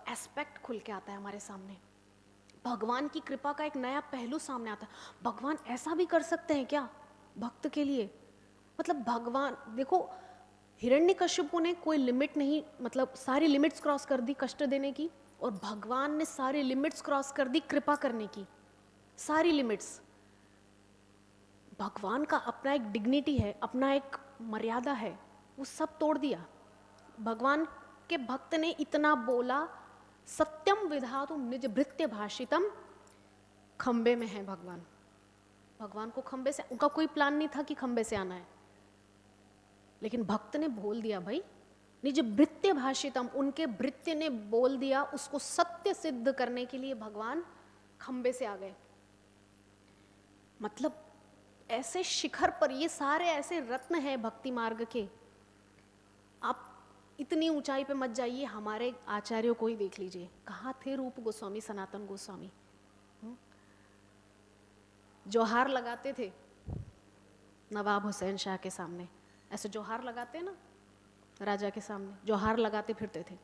एस्पेक्ट खुल के आता है हमारे सामने। भगवान की कृपा का एक नया पहलू सामने आता है। भगवान ऐसा भी कर सकते हैं क्या भक्त के लिए? मतलब भगवान देखो, हिरण्यकश्यपु ने कोई लिमिट नहीं, मतलब सारी लिमिट्स क्रॉस कर दी कष्ट देने की, और भगवान ने सारी लिमिट्स क्रॉस कर दी कृपा करने की। सारी लिमिट्स, भगवान का अपना एक डिग्निटी है, अपना एक मर्यादा है, वो सब तोड़ दिया। भगवान के भक्त ने इतना बोला, सत्यम विधातुम निज भृत्य भाषितम। खंबे में है भगवान, भगवान को खंबे से, उनका कोई प्लान नहीं था कि खंबे से आना है, लेकिन भक्त ने बोल दिया भाई, निज भृत्य भाषितम, उनके भृत्य ने बोल दिया, उसको सत्य सिद्ध करने के लिए भगवान खंबे से आ गए। मतलब ऐसे शिखर पर, ये सारे ऐसे रत्न हैं भक्ति मार्ग के। आप इतनी ऊंचाई पे मत जाइए, हमारे आचार्यों को ही देख लीजिए, कहाँ थे रूप गोस्वामी, सनातन गोस्वामी। जोहार लगाते थे नवाब हुसैन शाह के सामने, ऐसे जोहार लगाते हैं ना राजा के सामने, जोहार लगाते फिरते थे।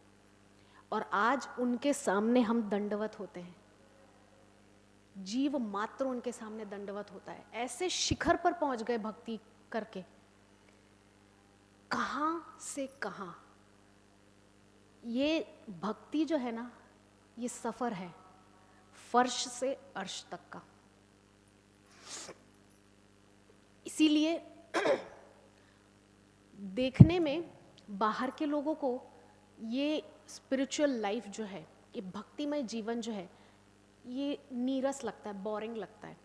और आज उनके सामने हम दंडवत होते हैं, जीव मात्र उनके सामने दंडवत होता है। ऐसे शिखर पर पहुंच गए भक्ति करके, कहाँ से कहाँ। ये भक्ति जो है ना, ये सफर है फर्श से अर्श तक का। इसीलिए देखने में बाहर के लोगों को ये स्पिरिचुअल लाइफ जो है, ये भक्तिमय जीवन जो है, ये नीरस लगता है, बोरिंग लगता है।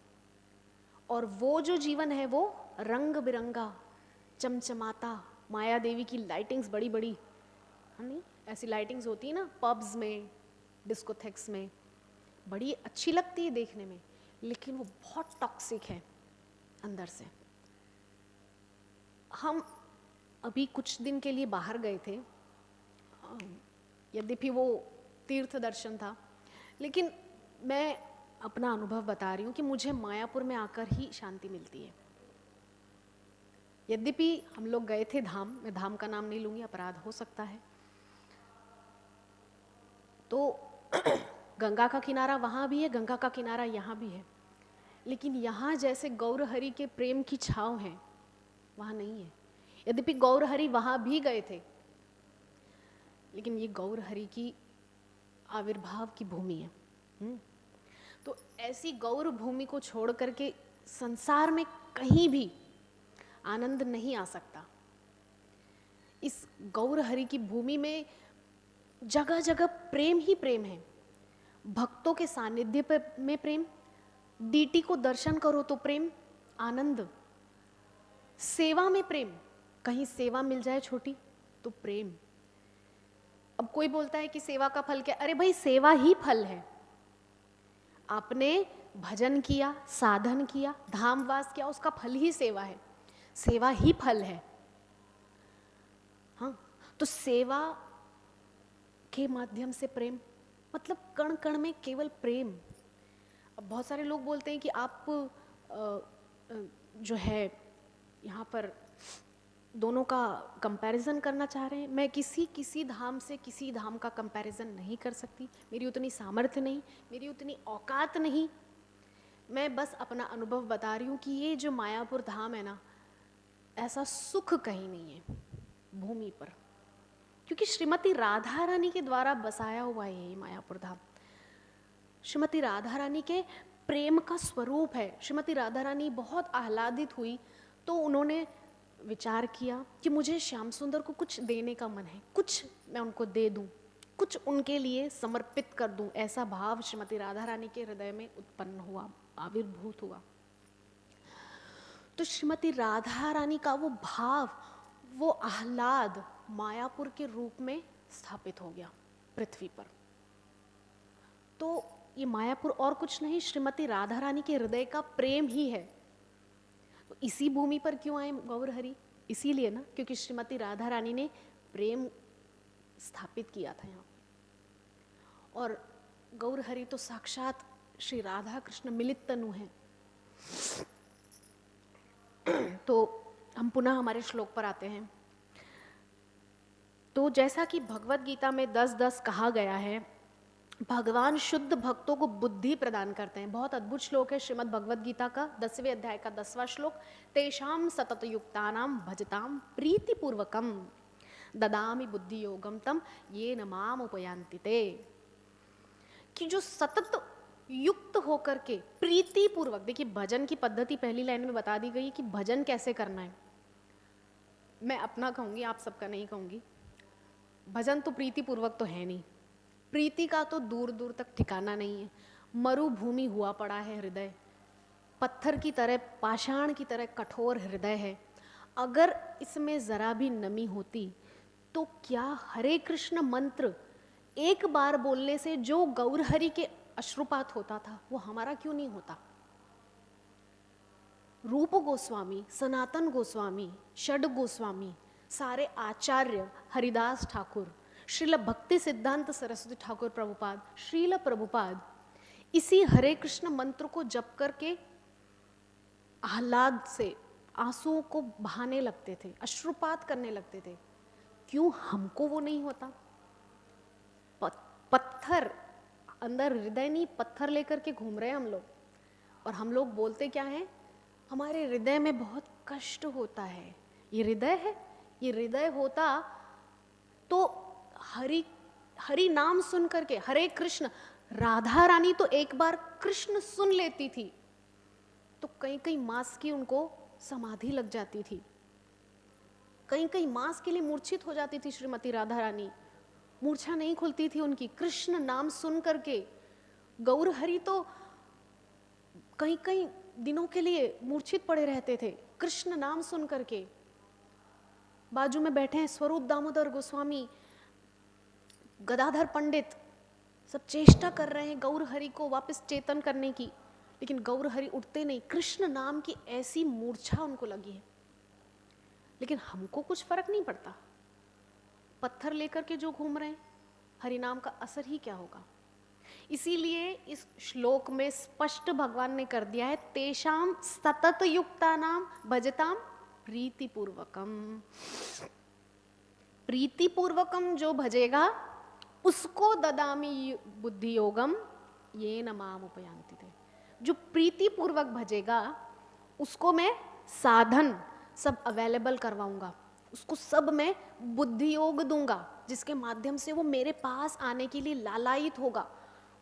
और वो जो जीवन है वो रंग बिरंगा, चमचमाता, माया देवी की लाइटिंग्स बड़ी बड़ी, है नहीं, ऐसी लाइटिंग्स होती है ना पब्स में, डिस्कोथेक्स में, बड़ी अच्छी लगती है देखने में, लेकिन वो बहुत टॉक्सिक है अंदर से। हम अभी कुछ दिन के लिए बाहर गए थे, यद्यपि वो तीर्थ दर्शन था, लेकिन मैं अपना अनुभव बता रही हूँ कि मुझे मायापुर में आकर ही शांति मिलती है। यद्यपि हम लोग गए थे धाम, मैं धाम का नाम नहीं लूँगी, अपराध हो सकता है, तो गंगा का किनारा वहाँ भी है, गंगा का किनारा यहाँ भी है, लेकिन यहाँ जैसे गौर हरि के प्रेम की छाँव है वहाँ नहीं है। यद्यपि गौर हरि वहाँ भी गए थे, लेकिन ये गौर हरि की आविर्भाव की भूमि है। तो ऐसी गौर भूमि को छोड़ करके संसार में कहीं भी आनंद नहीं आ सकता। इस गौर हरि की भूमि में जगह जगह प्रेम ही प्रेम है। भक्तों के सानिध्य में प्रेम, डीटी को दर्शन करो तो प्रेम, आनंद, सेवा में प्रेम, कहीं सेवा मिल जाए छोटी तो प्रेम। अब कोई बोलता है कि सेवा का फल क्या? अरे भाई, सेवा ही फल है। आपने भजन किया, साधन किया, धामवास किया, उसका फल ही सेवा है, सेवा ही फल है। हाँ, तो सेवा के माध्यम से प्रेम, मतलब कण कण में केवल प्रेम। अब बहुत सारे लोग बोलते हैं कि आप जो है यहाँ पर दोनों का कंपैरिजन करना चाह रहे हैं। मैं किसी धाम से किसी धाम का कंपैरिजन नहीं कर सकती, मेरी उतनी सामर्थ्य नहीं, मेरी उतनी औकात नहीं। मैं बस अपना अनुभव बता रही हूँ कि ये जो मायापुर धाम है ना, ऐसा सुख कहीं नहीं है भूमि पर, क्योंकि श्रीमती राधा रानी के द्वारा बसाया हुआ है ये मायापुर धाम। श्रीमती राधा रानी के प्रेम का स्वरूप है। श्रीमती राधा रानी बहुत आह्लादित हुई तो उन्होंने विचार किया कि मुझे श्याम सुंदर को कुछ देने का मन है, कुछ मैं उनको दे दूं, कुछ उनके लिए समर्पित कर दूं। ऐसा भाव श्रीमती राधा रानी के हृदय में उत्पन्न हुआ, आविर्भूत हुआ। तो श्रीमती राधा रानी का वो भाव, वो आह्लाद, मायापुर के रूप में स्थापित हो गया पृथ्वी पर। तो ये मायापुर और कुछ नहीं, श्रीमती राधा रानी के हृदय का प्रेम ही है। तो इसी भूमि पर क्यों आए गौर हरि? इसीलिए ना, क्योंकि श्रीमती राधा रानी ने प्रेम स्थापित किया था यहाँ। और गौर हरि तो साक्षात श्री राधा कृष्ण मिलित तनु हैं। तो हम पुनः हमारे श्लोक पर आते हैं। तो जैसा कि भगवत गीता में 10:10 कहा गया है, भगवान शुद्ध भक्तों को बुद्धि प्रदान करते हैं। बहुत अद्भुत श्लोक है श्रीमद् भगवत गीता का 10वें अध्याय का 10वां श्लोक। तेषाम सतत युक्तानाम भजताम प्रीतिपूर्वकम ददामि बुद्धि योगम तम ये न माम उपयांति ते। कि जो सतत युक्त होकर के प्रीति पूर्वक, देखिए भजन की पद्धति पहली लाइन में बता दी गई कि भजन कैसे करना है। मैं अपना कहूंगी, आप सबका नहीं कहूंगी। भजन तो प्रीति पूर्वक तो है नहीं, प्रीति का तो दूर दूर तक ठिकाना नहीं है। मरुभूमि हुआ पड़ा है हृदय, पत्थर की तरह, पाषाण की तरह कठोर हृदय है। अगर इसमें जरा भी नमी होती तो क्या हरे कृष्ण मंत्र एक बार बोलने से जो गौर हरि के अश्रुपात होता था वो हमारा क्यों नहीं होता? रूप गोस्वामी, सनातन गोस्वामी, षड गोस्वामी, सारे आचार्य, हरिदास ठाकुर, श्रील भक्ति सिद्धांत सरस्वती ठाकुर प्रभुपाद, श्रील प्रभुपाद इसी हरे कृष्ण मंत्र को जप करके आह्लाद से आंसुओं को बहाने लगते थे, अश्रुपात करने लगते थे। क्यों हमको वो नहीं होता? पत्थर अंदर, हृदय नहीं, पत्थर लेकर के घूम रहे हैं हम लोग। और हम लोग बोलते क्या है? हमारे हृदय में बहुत कष्ट होता है। ये हृदय है? ये हृदय होता तो हरि नाम सुन करके, हरे कृष्ण, राधा रानी तो एक बार कृष्ण सुन लेती थी तो कहीं कहीं मास की उनको समाधि लग जाती थी, कहीं कहीं मास के लिए मूर्छित हो जाती थी श्रीमती राधा रानी, मूर्छा नहीं खुलती थी उनकी। कृष्ण नाम सुन करके गौर हरि तो कहीं कहीं दिनों के लिए मूर्छित पड़े रहते थे कृष्ण नाम सुन करके। बाजू में बैठे हैं स्वरूप दामोदर गोस्वामी, गदाधर पंडित, सब चेष्टा कर रहे हैं गौर हरि को वापस चेतन करने की, लेकिन गौर हरि उठते नहीं। कृष्ण नाम की ऐसी मूर्छा उनको लगी है, लेकिन हमको कुछ फर्क नहीं पड़ता। पत्थर लेकर के जो घूम रहे हैं, हरि नाम का असर ही क्या होगा? इसीलिए इस श्लोक में स्पष्ट भगवान ने कर दिया है, तेषाम सतत युक्तानाम भजताम प्रीतिपूर्वकम। प्रीतिपूर्वकम जो भजेगा उसको ददामि बुद्धि योगम ये न माम उपयांति थे। जो प्रीतिपूर्वक भजेगा उसको मैं साधन सब अवेलेबल करवाऊंगा, उसको सब मैं बुद्धि योग दूंगा, जिसके माध्यम से वो मेरे पास आने के लिए लालायित होगा।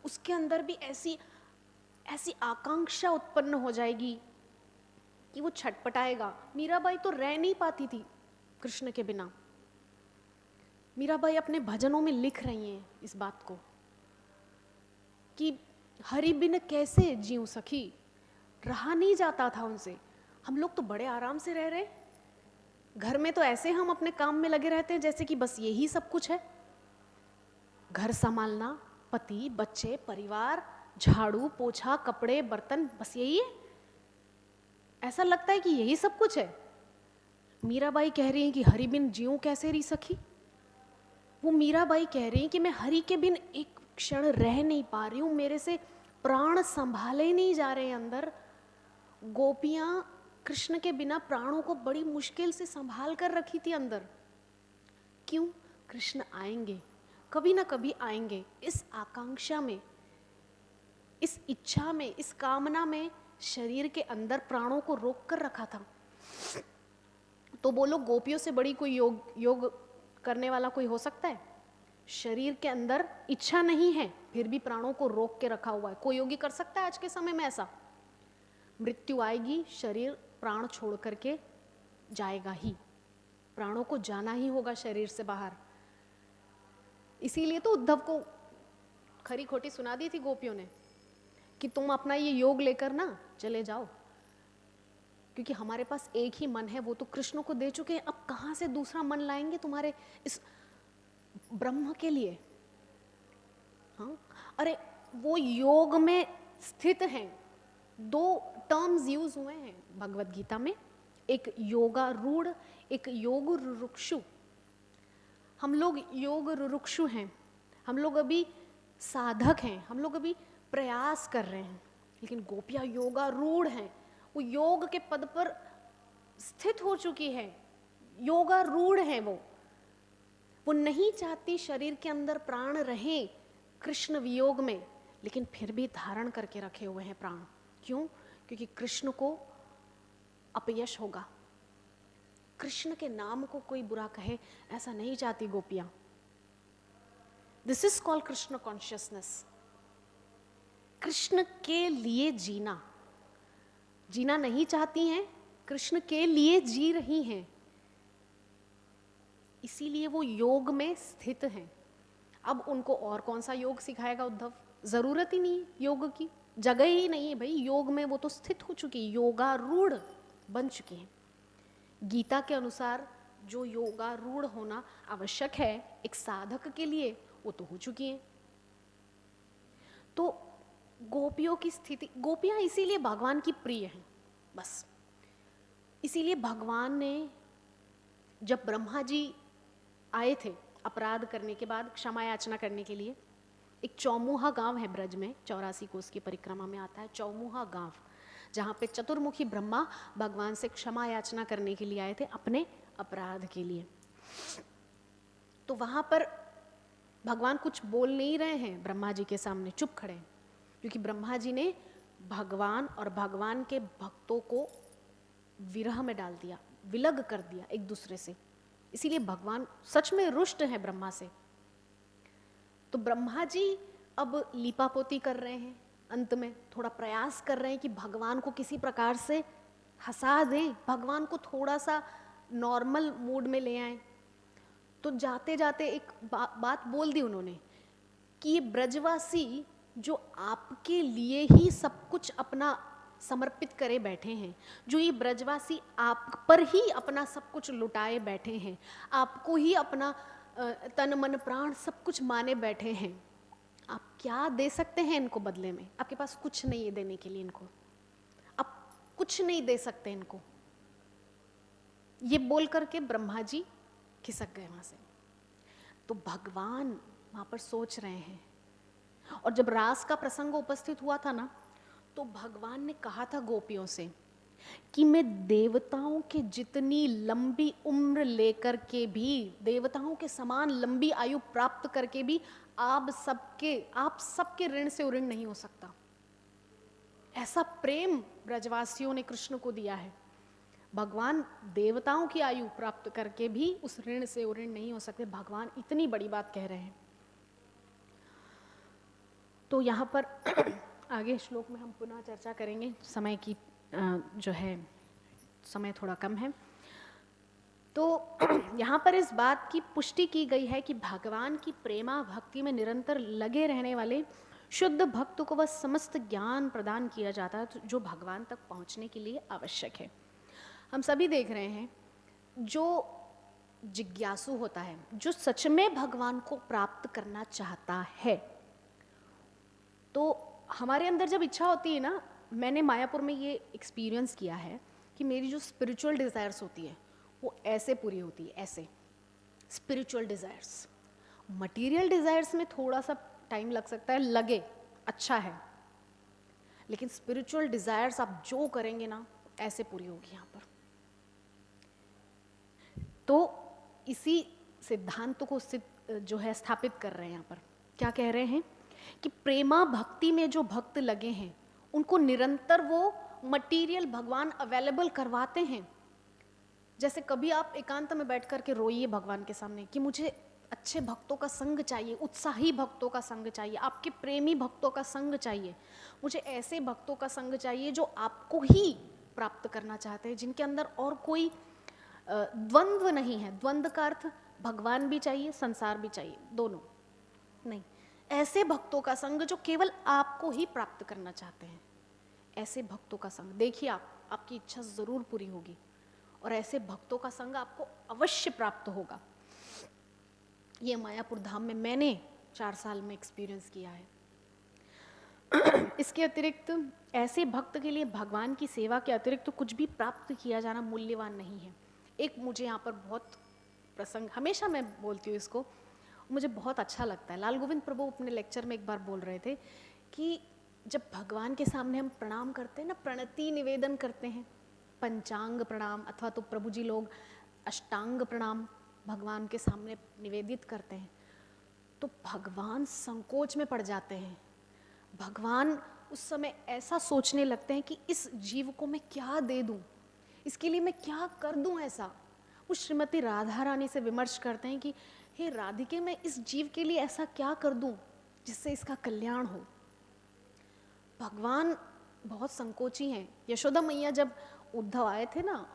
उसके अंदर भी ऐसी ऐसी आकांक्षा उत्पन्न हो जाएगी कि वो छटपटाएगा। मीराबाई तो रह नहीं पाती थी कृष्ण के बिना। मीराबाई अपने भजनों में लिख रही हैं इस बात को कि हरि बिन कैसे जीऊं सखी, रहा नहीं जाता था उनसे। हम लोग तो बड़े आराम से रह रहे, घर में तो ऐसे हम अपने काम में लगे रहते हैं जैसे कि बस यही सब कुछ है। घर संभालना, पति, बच्चे, परिवार, झाड़ू, पोछा, कपड़े, बर्तन, बस यही है। ऐसा लगता है कि यही सब कुछ है। मीराबाई कह रही हैं कि हरि बिन जीऊं कैसे रही सखी। वो मीराबाई कह रही हैं कि मैं हरि के बिन एक क्षण रह नहीं पा रही हूं, मेरे से प्राण संभाले नहीं जा रहे अंदर। गोपियां कृष्ण के बिना प्राणों को बड़ी मुश्किल से संभाल कर रखी थी अंदर। क्यों? कृष्ण आएंगे, कभी ना कभी आएंगे। इस आकांक्षा में, इस इच्छा में, इस कामना में शरीर के अंदर प्राणों को रोक कर रखा था। तो बोलो, गोपियों से बड़ी कोई योग करने वाला कोई हो सकता है? शरीर के अंदर इच्छा नहीं है फिर भी प्राणों को रोक के रखा हुआ है। कोई योगी कर सकता है आज के समय में ऐसा? मृत्यु आएगी, शरीर प्राण छोड़ करके जाएगा ही, प्राणों को जाना ही होगा शरीर से बाहर। इसीलिए तो उद्धव को खरी खोटी सुना दी थी गोपियों ने कि तुम अपना ये योग लेकर ना चले जाओ, क्योंकि हमारे पास एक ही मन है, वो तो कृष्ण को दे चुके हैं, अब कहाँ से दूसरा मन लाएंगे तुम्हारे इस ब्रह्म के लिए? हाँ, अरे वो योग में स्थित हैं। दो टर्म्स यूज हुए हैं भगवत गीता में, एक योगारूढ़, एक योग रुरुक्षु। हम लोग योग रुरुक्षु हैं, हम लोग अभी साधक हैं, हम लोग अभी प्रयास कर रहे हैं, लेकिन गोपियां योगारूढ़ हैं, वो योग के पद पर स्थित हो चुकी है, योगारूढ़ है। वो नहीं चाहती शरीर के अंदर प्राण रहे कृष्ण वियोग में, लेकिन फिर भी धारण करके रखे हुए हैं प्राण। क्यों? क्योंकि कृष्ण को अपयश होगा, कृष्ण के नाम को कोई बुरा कहे, ऐसा नहीं चाहती गोपियां। This is called Krishna consciousness. Krishna के लिए जीना, जीना नहीं चाहती हैं, कृष्ण के लिए जी रही हैं, इसीलिए वो योग में स्थित हैं। अब उनको और कौन सा योग सिखाएगा उद्धव? जरूरत ही नहीं योग की, जगह ही नहीं है भाई योग में, वो तो स्थित हो चुकी, योगारूढ़ बन चुकी है। गीता के अनुसार जो योगारूढ़ होना आवश्यक है एक साधक के लिए, वो तो हो चुकी है। तो गोपियों की स्थिति, गोपियां इसीलिए भगवान की प्रिय हैं, बस इसीलिए भगवान ने जब ब्रह्मा जी आए थे अपराध करने के बाद क्षमा याचना करने के लिए, एक चौमुहा गांव है ब्रज में, 84 कोस की परिक्रमा में आता है चौमुहा गांव, जहाँ पे चतुर्मुखी ब्रह्मा भगवान से क्षमा याचना करने के लिए आए थे अपने अपराध के लिए। तो वहाँ पर भगवान कुछ बोल नहीं रहे हैं ब्रह्मा जी के सामने, चुप खड़े हैं, क्योंकि ब्रह्मा जी ने भगवान और भगवान के भक्तों को विरह में डाल दिया, विलग कर दिया एक दूसरे से, इसीलिए भगवान सच में रुष्ट है ब्रह्मा से। तो ब्रह्मा जी अब लीपापोती कर रहे हैं, अंत में थोड़ा प्रयास कर रहे हैं कि भगवान को किसी प्रकार से हंसा दें, भगवान को थोड़ा सा नॉर्मल मूड में ले आए। तो जाते जाते एक बात बोल दी उन्होंने कि ये ब्रजवासी जो आपके लिए ही सब कुछ अपना समर्पित करे बैठे हैं, जो ये ब्रजवासी आप पर ही अपना सब कुछ लुटाए बैठे हैं, आपको ही अपना तन मन प्राण सब कुछ माने बैठे हैं, आप क्या दे सकते हैं इनको बदले में? आपके पास कुछ नहीं है देने के लिए इनको, आप कुछ नहीं दे सकते इनको। ये बोल करके ब्रह्मा जी खिसक गए वहां से। तो भगवान वहां पर सोच रहे हैं, और जब रास का प्रसंग उपस्थित हुआ था ना, तो भगवान ने कहा था गोपियों से कि मैं देवताओं के जितनी लंबी उम्र लेकर के भी, देवताओं के समान लंबी आयु प्राप्त करके भी आप सबके ऋण से ऋण नहीं हो सकता। ऐसा प्रेम ब्रजवासियों ने कृष्ण को दिया है। भगवान देवताओं की आयु प्राप्त करके भी उस ऋण से ऋण नहीं हो सकते। भगवान इतनी बड़ी बात कह रहे हैं। तो यहाँ पर आगे श्लोक में हम पुनः चर्चा करेंगे, समय की जो है समय थोड़ा कम है। तो यहाँ पर इस बात की पुष्टि की गई है कि भगवान की प्रेमा भक्ति में निरंतर लगे रहने वाले शुद्ध भक्त को वह समस्त ज्ञान प्रदान किया जाता है जो भगवान तक पहुँचने के लिए आवश्यक है। हम सभी देख रहे हैं, जो जिज्ञासु होता है, जो सच में भगवान को प्राप्त करना चाहता है, तो हमारे अंदर जब इच्छा होती है ना, मैंने मायापुर में ये एक्सपीरियंस किया है कि मेरी जो स्पिरिचुअल डिज़ायर्स होती है वो ऐसे पूरी होती है, ऐसे स्पिरिचुअल डिज़ायर्स। मटेरियल डिज़ायर्स में थोड़ा सा टाइम लग सकता है, लगे अच्छा है, लेकिन स्पिरिचुअल डिज़ायर्स आप जो करेंगे ना ऐसे पूरी होगी यहाँ पर। तो इसी सिद्धांत को जो है स्थापित कर रहे हैं यहाँ पर। क्या कह रहे हैं कि प्रेमा भक्ति में जो भक्त लगे हैं उनको निरंतर वो मटेरियल भगवान अवेलेबल करवाते हैं। जैसे कभी आप एकांत में बैठ कर के रोइए भगवान के सामने कि मुझे अच्छे भक्तों का संग चाहिए, उत्साही भक्तों का संग चाहिए, आपके प्रेमी भक्तों का संग चाहिए, मुझे ऐसे भक्तों का संग चाहिए जो आपको ही प्राप्त करना चाहते हैं, जिनके अंदर और कोई द्वंद्व नहीं है। द्वंद्व का अर्थ भगवान भी चाहिए, संसार भी चाहिए, दोनों नहीं। ऐसे भक्तों का संग जो केवल आपको ही प्राप्त करना चाहते हैं, ऐसे भक्तों का संग। देखिए आप आपकी इच्छा ज़रूर पूरी होगी और ऐसे भक्तों का संग आपको अवश्य प्राप्त होगा। ये मायापुर धाम में मैंने 4 साल में एक्सपीरियंस किया है। इसके अतिरिक्त ऐसे भक्त के लिए भगवान की सेवा के अतिरिक्त तो कुछ भी प्राप्त किया जाना मूल्यवान नहीं है। एक मुझे यहाँ पर बहुत प्रसंग, हमेशा मैं बोलती हूँ इसको, मुझे बहुत अच्छा लगता है। लाल गोविंद प्रभु अपने लेक्चर में एक बार बोल रहे थे कि जब भगवान के सामने हम प्रणाम करते हैं ना, प्रणति निवेदन करते हैं, पंचांग प्रणाम अथवा तो प्रभु जी लोग अष्टांग प्रणाम भगवान के सामने निवेदित करते हैं, तो भगवान संकोच में पड़ जाते हैं। भगवान उस समय ऐसा सोचने लगते हैं कि इस जीव को मैं क्या दे दूं, इसके लिए मैं क्या कर दूं ऐसा। वो श्रीमती राधा रानी से विमर्श करते हैं कि हे राधिके, मैं इस जीव के लिए ऐसा क्या कर दूं जिससे इसका कल्याण हो। भगवान बहुत संकोची हैं। यशोदा मैया जब उद्धव आए थे ना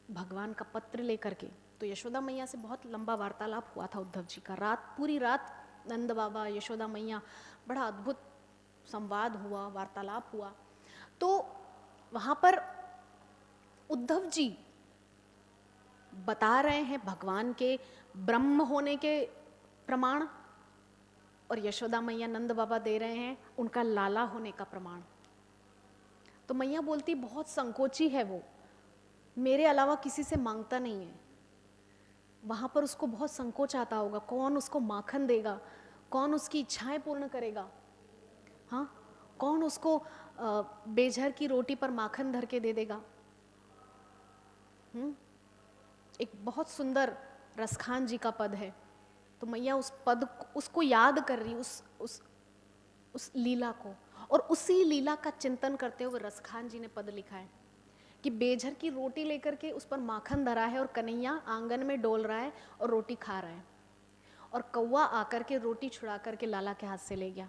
भगवान का पत्र लेकर के, तो यशोदा मैया से बहुत लंबा वार्तालाप हुआ था उद्धव जी का। पूरी रात नंद बाबा, यशोदा मैया, बड़ा अद्भुत संवाद हुआ, वार्तालाप हुआ। तो वहां पर उद्धव जी बता रहे हैं भगवान के ब्रह्म होने के प्रमाण, और यशोदा मैया, नंद बाबा दे रहे हैं उनका लाला होने का प्रमाण। तो मैया बोलती बहुत संकोची है वो, मेरे अलावा किसी से मांगता नहीं है। वहां पर उसको बहुत संकोच आता होगा, कौन उसको माखन देगा, कौन उसकी इच्छाएं पूर्ण करेगा, हाँ, कौन उसको बेझर की रोटी पर माखन धर के दे देगा। एक बहुत सुंदर रसखान जी का पद है, तो मैया उस पद उसको याद कर रही, उस लीला को, और उसी लीला का चिंतन करते हुए रसखान जी ने पद लिखा है कि बेझर की रोटी लेकर के उस पर माखन धरा है और कन्हैया आंगन में डोल रहा है और रोटी खा रहा है, और कौवा आकर के रोटी छुड़ा करके लाला के हाथ से ले गया।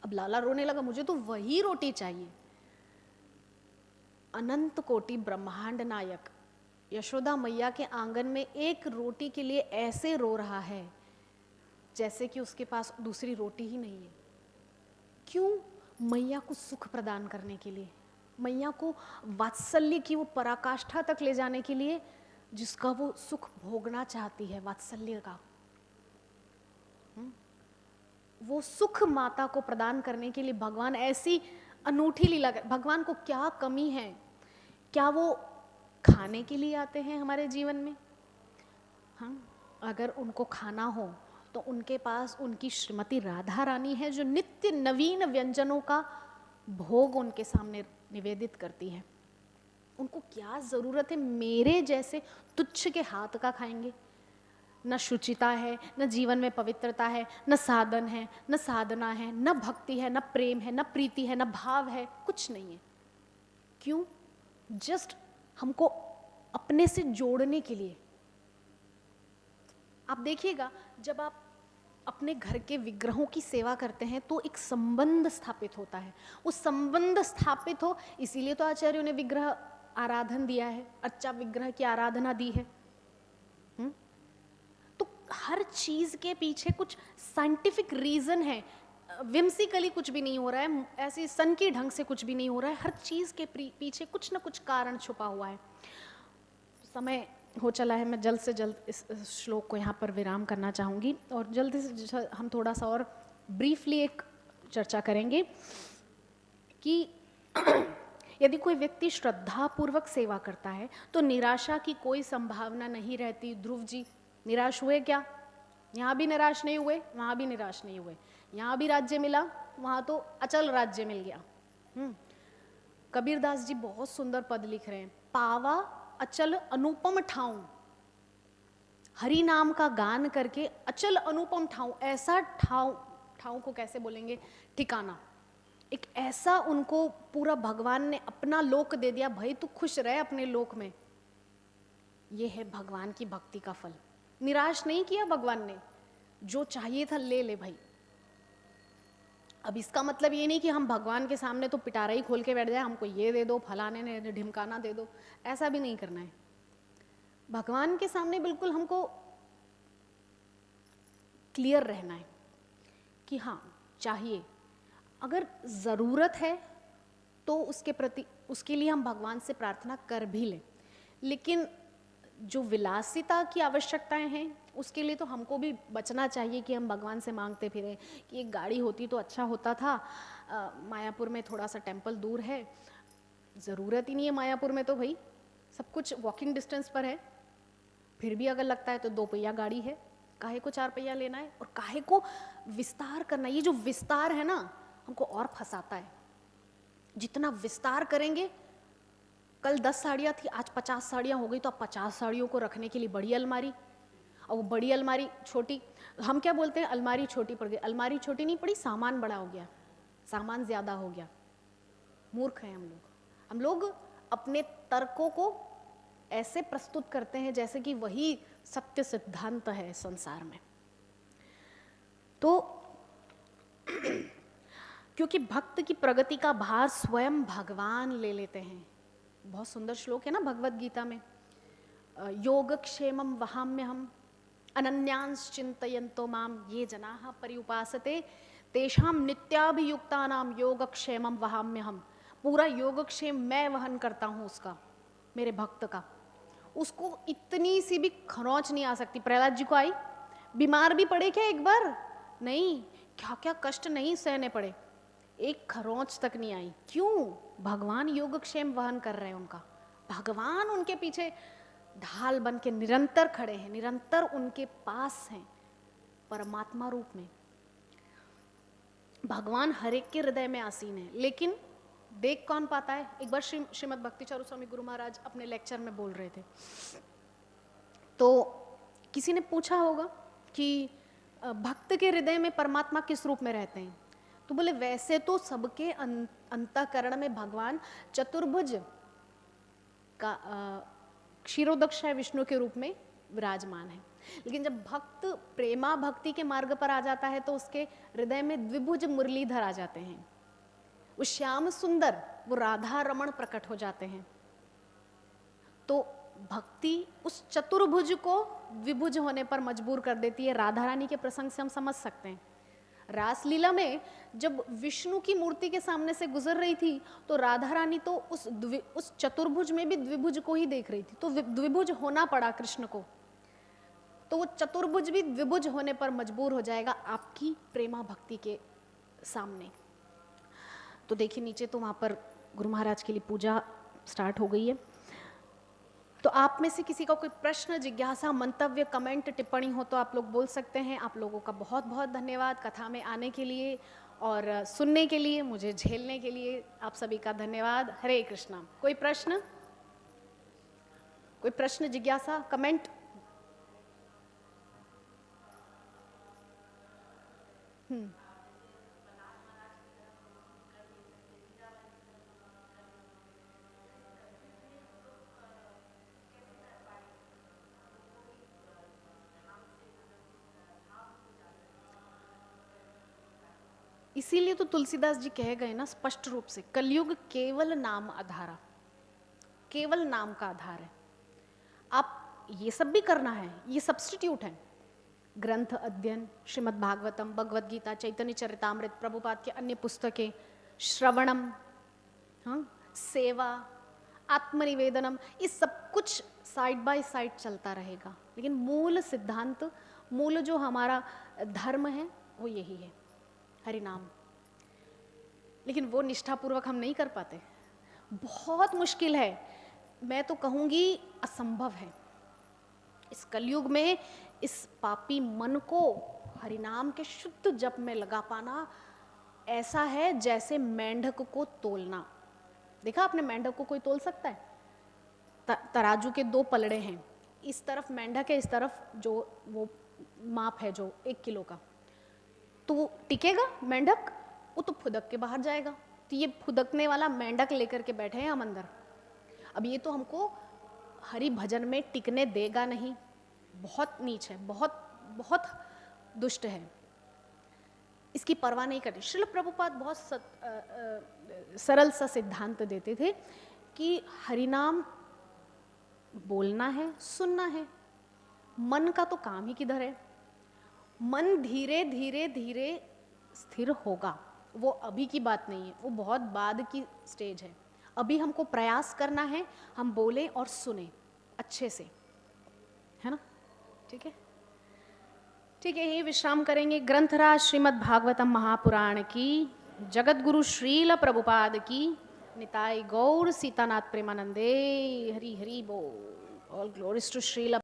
अब लाला रोने लगा, मुझे तो वही रोटी चाहिए। अनंत कोटि ब्रह्मांड नायक यशोदा मैया के आंगन में एक रोटी के लिए ऐसे रो रहा है जैसे कि उसके पास दूसरी रोटी ही नहीं है। क्यों? मैया को सुख प्रदान करने के लिए, मैया को वात्सल्य की वो पराकाष्ठा तक ले जाने के लिए जिसका वो सुख भोगना चाहती है, वात्सल्य का। वो सुख माता को प्रदान करने के लिए भगवान ऐसी अनूठी लीला कर। भगवान को क्या कमी है? क्या वो खाने के लिए आते हैं हमारे जीवन में? हाँ, अगर उनको खाना हो तो उनके पास उनकी श्रीमती राधा रानी है जो नित्य नवीन व्यंजनों का भोग उनके सामने निवेदित करती है। उनको क्या जरूरत है मेरे जैसे तुच्छ के हाथ का खाएंगे? न शुचिता है, न जीवन में पवित्रता है, न साधन है, न साधना है, न भक्ति है, न प्रेम है, न प्रीति है, न भाव है, कुछ नहीं है। क्यों? जस्ट हमको अपने से जोड़ने के लिए। आप देखिएगा, जब आप अपने घर के विग्रहों की सेवा करते हैं तो एक संबंध स्थापित होता है। वो संबंध स्थापित हो, इसीलिए तो आचार्यों ने विग्रह आराधन दिया है, अच्छा विग्रह की आराधना दी है। तो हर चीज के पीछे कुछ साइंटिफिक रीजन है, विम्सिकली कुछ भी नहीं हो रहा है, ऐसे सन के ढंग से कुछ भी नहीं हो रहा है। हर चीज के पीछे कुछ ना कुछ कारण छुपा हुआ है। समय हो चला है, मैं जल्द से जल्द इस श्लोक को यहाँ पर विराम करना चाहूँगी और जल्दी से हम थोड़ा सा और ब्रीफली एक चर्चा करेंगे कि यदि कोई व्यक्ति श्रद्धापूर्वक सेवा करता है तो निराशा की कोई संभावना नहीं रहती। ध्रुव जी निराश हुए क्या? यहाँ भी निराश नहीं हुए, वहाँ भी निराश नहीं हुए। यहाँ भी राज्य मिला, वहाँ तो अचल राज्य मिल गया। कबीरदास जी बहुत सुंदर पद लिख रहे हैं, पावा अचल अनुपम ठाऊं, हरि नाम का गान करके अचल अनुपम ठाऊं। ऐसा ठाऊं को कैसे बोलेंगे? ठिकाना। एक ऐसा उनको पूरा भगवान ने अपना लोक दे दिया, भाई तू खुश रहे अपने लोक में। ये है भगवान की भक्ति का फल। निराश नहीं किया भगवान ने, जो चाहिए था ले ले भाई। अब इसका मतलब ये नहीं कि हम भगवान के सामने तो पिटारा ही खोल के बैठ जाए, हमको ये दे दो, फलाने ने ढिमकाना दे दो, ऐसा भी नहीं करना है। भगवान के सामने बिल्कुल हमको क्लियर रहना है कि हाँ चाहिए, अगर ज़रूरत है तो उसके प्रति उसके लिए हम भगवान से प्रार्थना कर भी लें, लेकिन जो विलासिता की आवश्यकताएं हैं उसके लिए तो हमको भी बचना चाहिए कि हम भगवान से मांगते फिरें कि एक गाड़ी होती तो अच्छा होता था, मायापुर में थोड़ा सा टेम्पल दूर है, ज़रूरत ही नहीं है मायापुर में, तो भाई सब कुछ वॉकिंग डिस्टेंस पर है, फिर भी अगर लगता है तो 2 पहिया गाड़ी है, काहे को 4 पहिया लेना है और काहे को विस्तार करना। ये जो विस्तार है ना हमको और फंसाता है। जितना विस्तार करेंगे, कल 10 साड़ियाँ थी आज 50 साड़ियाँ हो गई, तो अब 50 साड़ियों को रखने के लिए बड़ी अलमारी, और वो बड़ी अलमारी छोटी, हम क्या बोलते हैं अलमारी छोटी पड़ गई, अलमारी छोटी नहीं पड़ी, सामान बड़ा हो गया, सामान ज़्यादा हो गया। मूर्ख हैं हम लोग अपने तर्कों को ऐसे प्रस्तुत करते हैं जैसे कि वही सत्य सिद्धांत है संसार में। तो क्योंकि भक्त की प्रगति का भार स्वयं भगवान ले लेते हैं। बहुत सुंदर श्लोक है ना भगवत गीता में, योगक्षेमं वहाम्यहम् अनन्यांश चिंतयन्तो माम ये जनाः पर्युपासते तेषां नित्याभियुक्तानां योगक्षेमं वहाम्यहम्। पूरा योगक्षेम मैं वहन करता हूँ उसका, मेरे भक्त का। उसको इतनी सी भी खरोंच नहीं आ सकती। प्रहलाद जी को आई, बीमार भी पड़े क्या एक बार? नहीं, क्या क्या कष्ट नहीं सहने पड़े, एक खरोंच तक नहीं आई। क्यों? भगवान योगक्षेम वहन कर रहे हैं उनका, भगवान उनके पीछे ढाल बन के निरंतर खड़े हैं, निरंतर उनके पास हैं परमात्मा रूप में। भगवान हर एक के हृदय में आसीन है, लेकिन देख कौन पाता है? एक बार श्रीमद् भक्ति चारू स्वामी गुरु महाराज अपने लेक्चर में बोल रहे थे, तो किसी ने पूछा होगा कि भक्त के हृदय में परमात्मा किस रूप में रहते हैं? तो बोले वैसे तो सबके अंतःकरण में भगवान चतुर्भुज का क्षीरोदक्षाय विष्णु के रूप में विराजमान है, लेकिन जब भक्त प्रेमा भक्ति के मार्ग पर आ जाता है तो उसके हृदय में द्विभुज मुरलीधर आ जाते हैं, वो श्याम सुंदर, वो राधा रमण प्रकट हो जाते हैं। तो भक्ति उस चतुर्भुज को द्विभुज होने पर मजबूर कर देती है। राधा रानी के प्रसंग से हम समझ सकते हैं, रासलीला में जब विष्णु की मूर्ति के सामने से गुजर रही थी तो राधा रानी तो उस चतुर्भुज में भी द्विभुज को ही देख रही थी, तो द्विभुज होना पड़ा कृष्ण को। तो वो चतुर्भुज भी द्विभुज होने पर मजबूर हो जाएगा आपकी प्रेमा भक्ति के सामने। तो देखिए नीचे तो वहाँ पर गुरु महाराज के लिए पूजा स्टार्ट हो गई है। तो आप में से किसी का कोई प्रश्न, जिज्ञासा, मंतव्य, कमेंट, टिप्पणी हो तो आप लोग बोल सकते हैं। आप लोगों का बहुत बहुत धन्यवाद कथा में आने के लिए और सुनने के लिए, मुझे झेलने के लिए आप सभी का धन्यवाद। हरे कृष्णा। कोई प्रश्न, कोई प्रश्न, जिज्ञासा, कमेंट? इसीलिए तो तुलसीदास जी कह गए ना स्पष्ट रूप से, कलयुग केवल नाम आधारा, केवल नाम का आधार है। आप ये सब भी करना है, ये सब्स्टिट्यूट है। ग्रंथ अध्ययन, श्रीमद् भागवतम, भगवद गीता, चैतन्य चरितामृत, प्रभुपाद के अन्य पुस्तकें, श्रवणम, हाँ, सेवा, आत्मनिवेदनम, ये सब कुछ साइड बाय साइड चलता रहेगा, लेकिन मूल सिद्धांत, मूल जो हमारा धर्म है वो यही है, हरि नाम। लेकिन वो निष्ठापूर्वक हम नहीं कर पाते, बहुत मुश्किल है, मैं तो कहूँगी असंभव है। इस कलयुग में इस पापी मन को हरिनाम के शुद्ध जप में लगा पाना ऐसा है जैसे मेंढक को तोलना। देखा आपने मेंढक को कोई तोल सकता है? तराजू के 2 पलड़े हैं, इस तरफ मेंढक है, इस तरफ जो वो माप है जो 1 किलो का, तो वो टिकेगा मेंढक? वो तो फुदक के बाहर जाएगा। तो ये फुदकने वाला मेंढक लेकर के बैठे हैं हम अंदर। अब ये तो हमको हरि भजन में टिकने देगा नहीं, बहुत नीच है, बहुत बहुत दुष्ट है, इसकी परवाह नहीं करती। श्रील प्रभुपाद बहुत सरल सा सिद्धांत देते थे कि हरिनाम बोलना है, सुनना है, मन का तो काम ही किधर है। मन धीरे धीरे धीरे स्थिर होगा, वो अभी की बात नहीं है, वो बहुत बाद की स्टेज है। अभी हमको प्रयास करना है, हम बोलें और सुने अच्छे से, है ना? ठीक है, ठीक है, ये विश्राम करेंगे। ग्रंथराज श्रीमद् भागवतम महापुराण की, जगत गुरु श्रील प्रभुपाद की, निताई गौर सीतानाथ प्रेमानंदे, हरि हरि बोल। All glories to Srila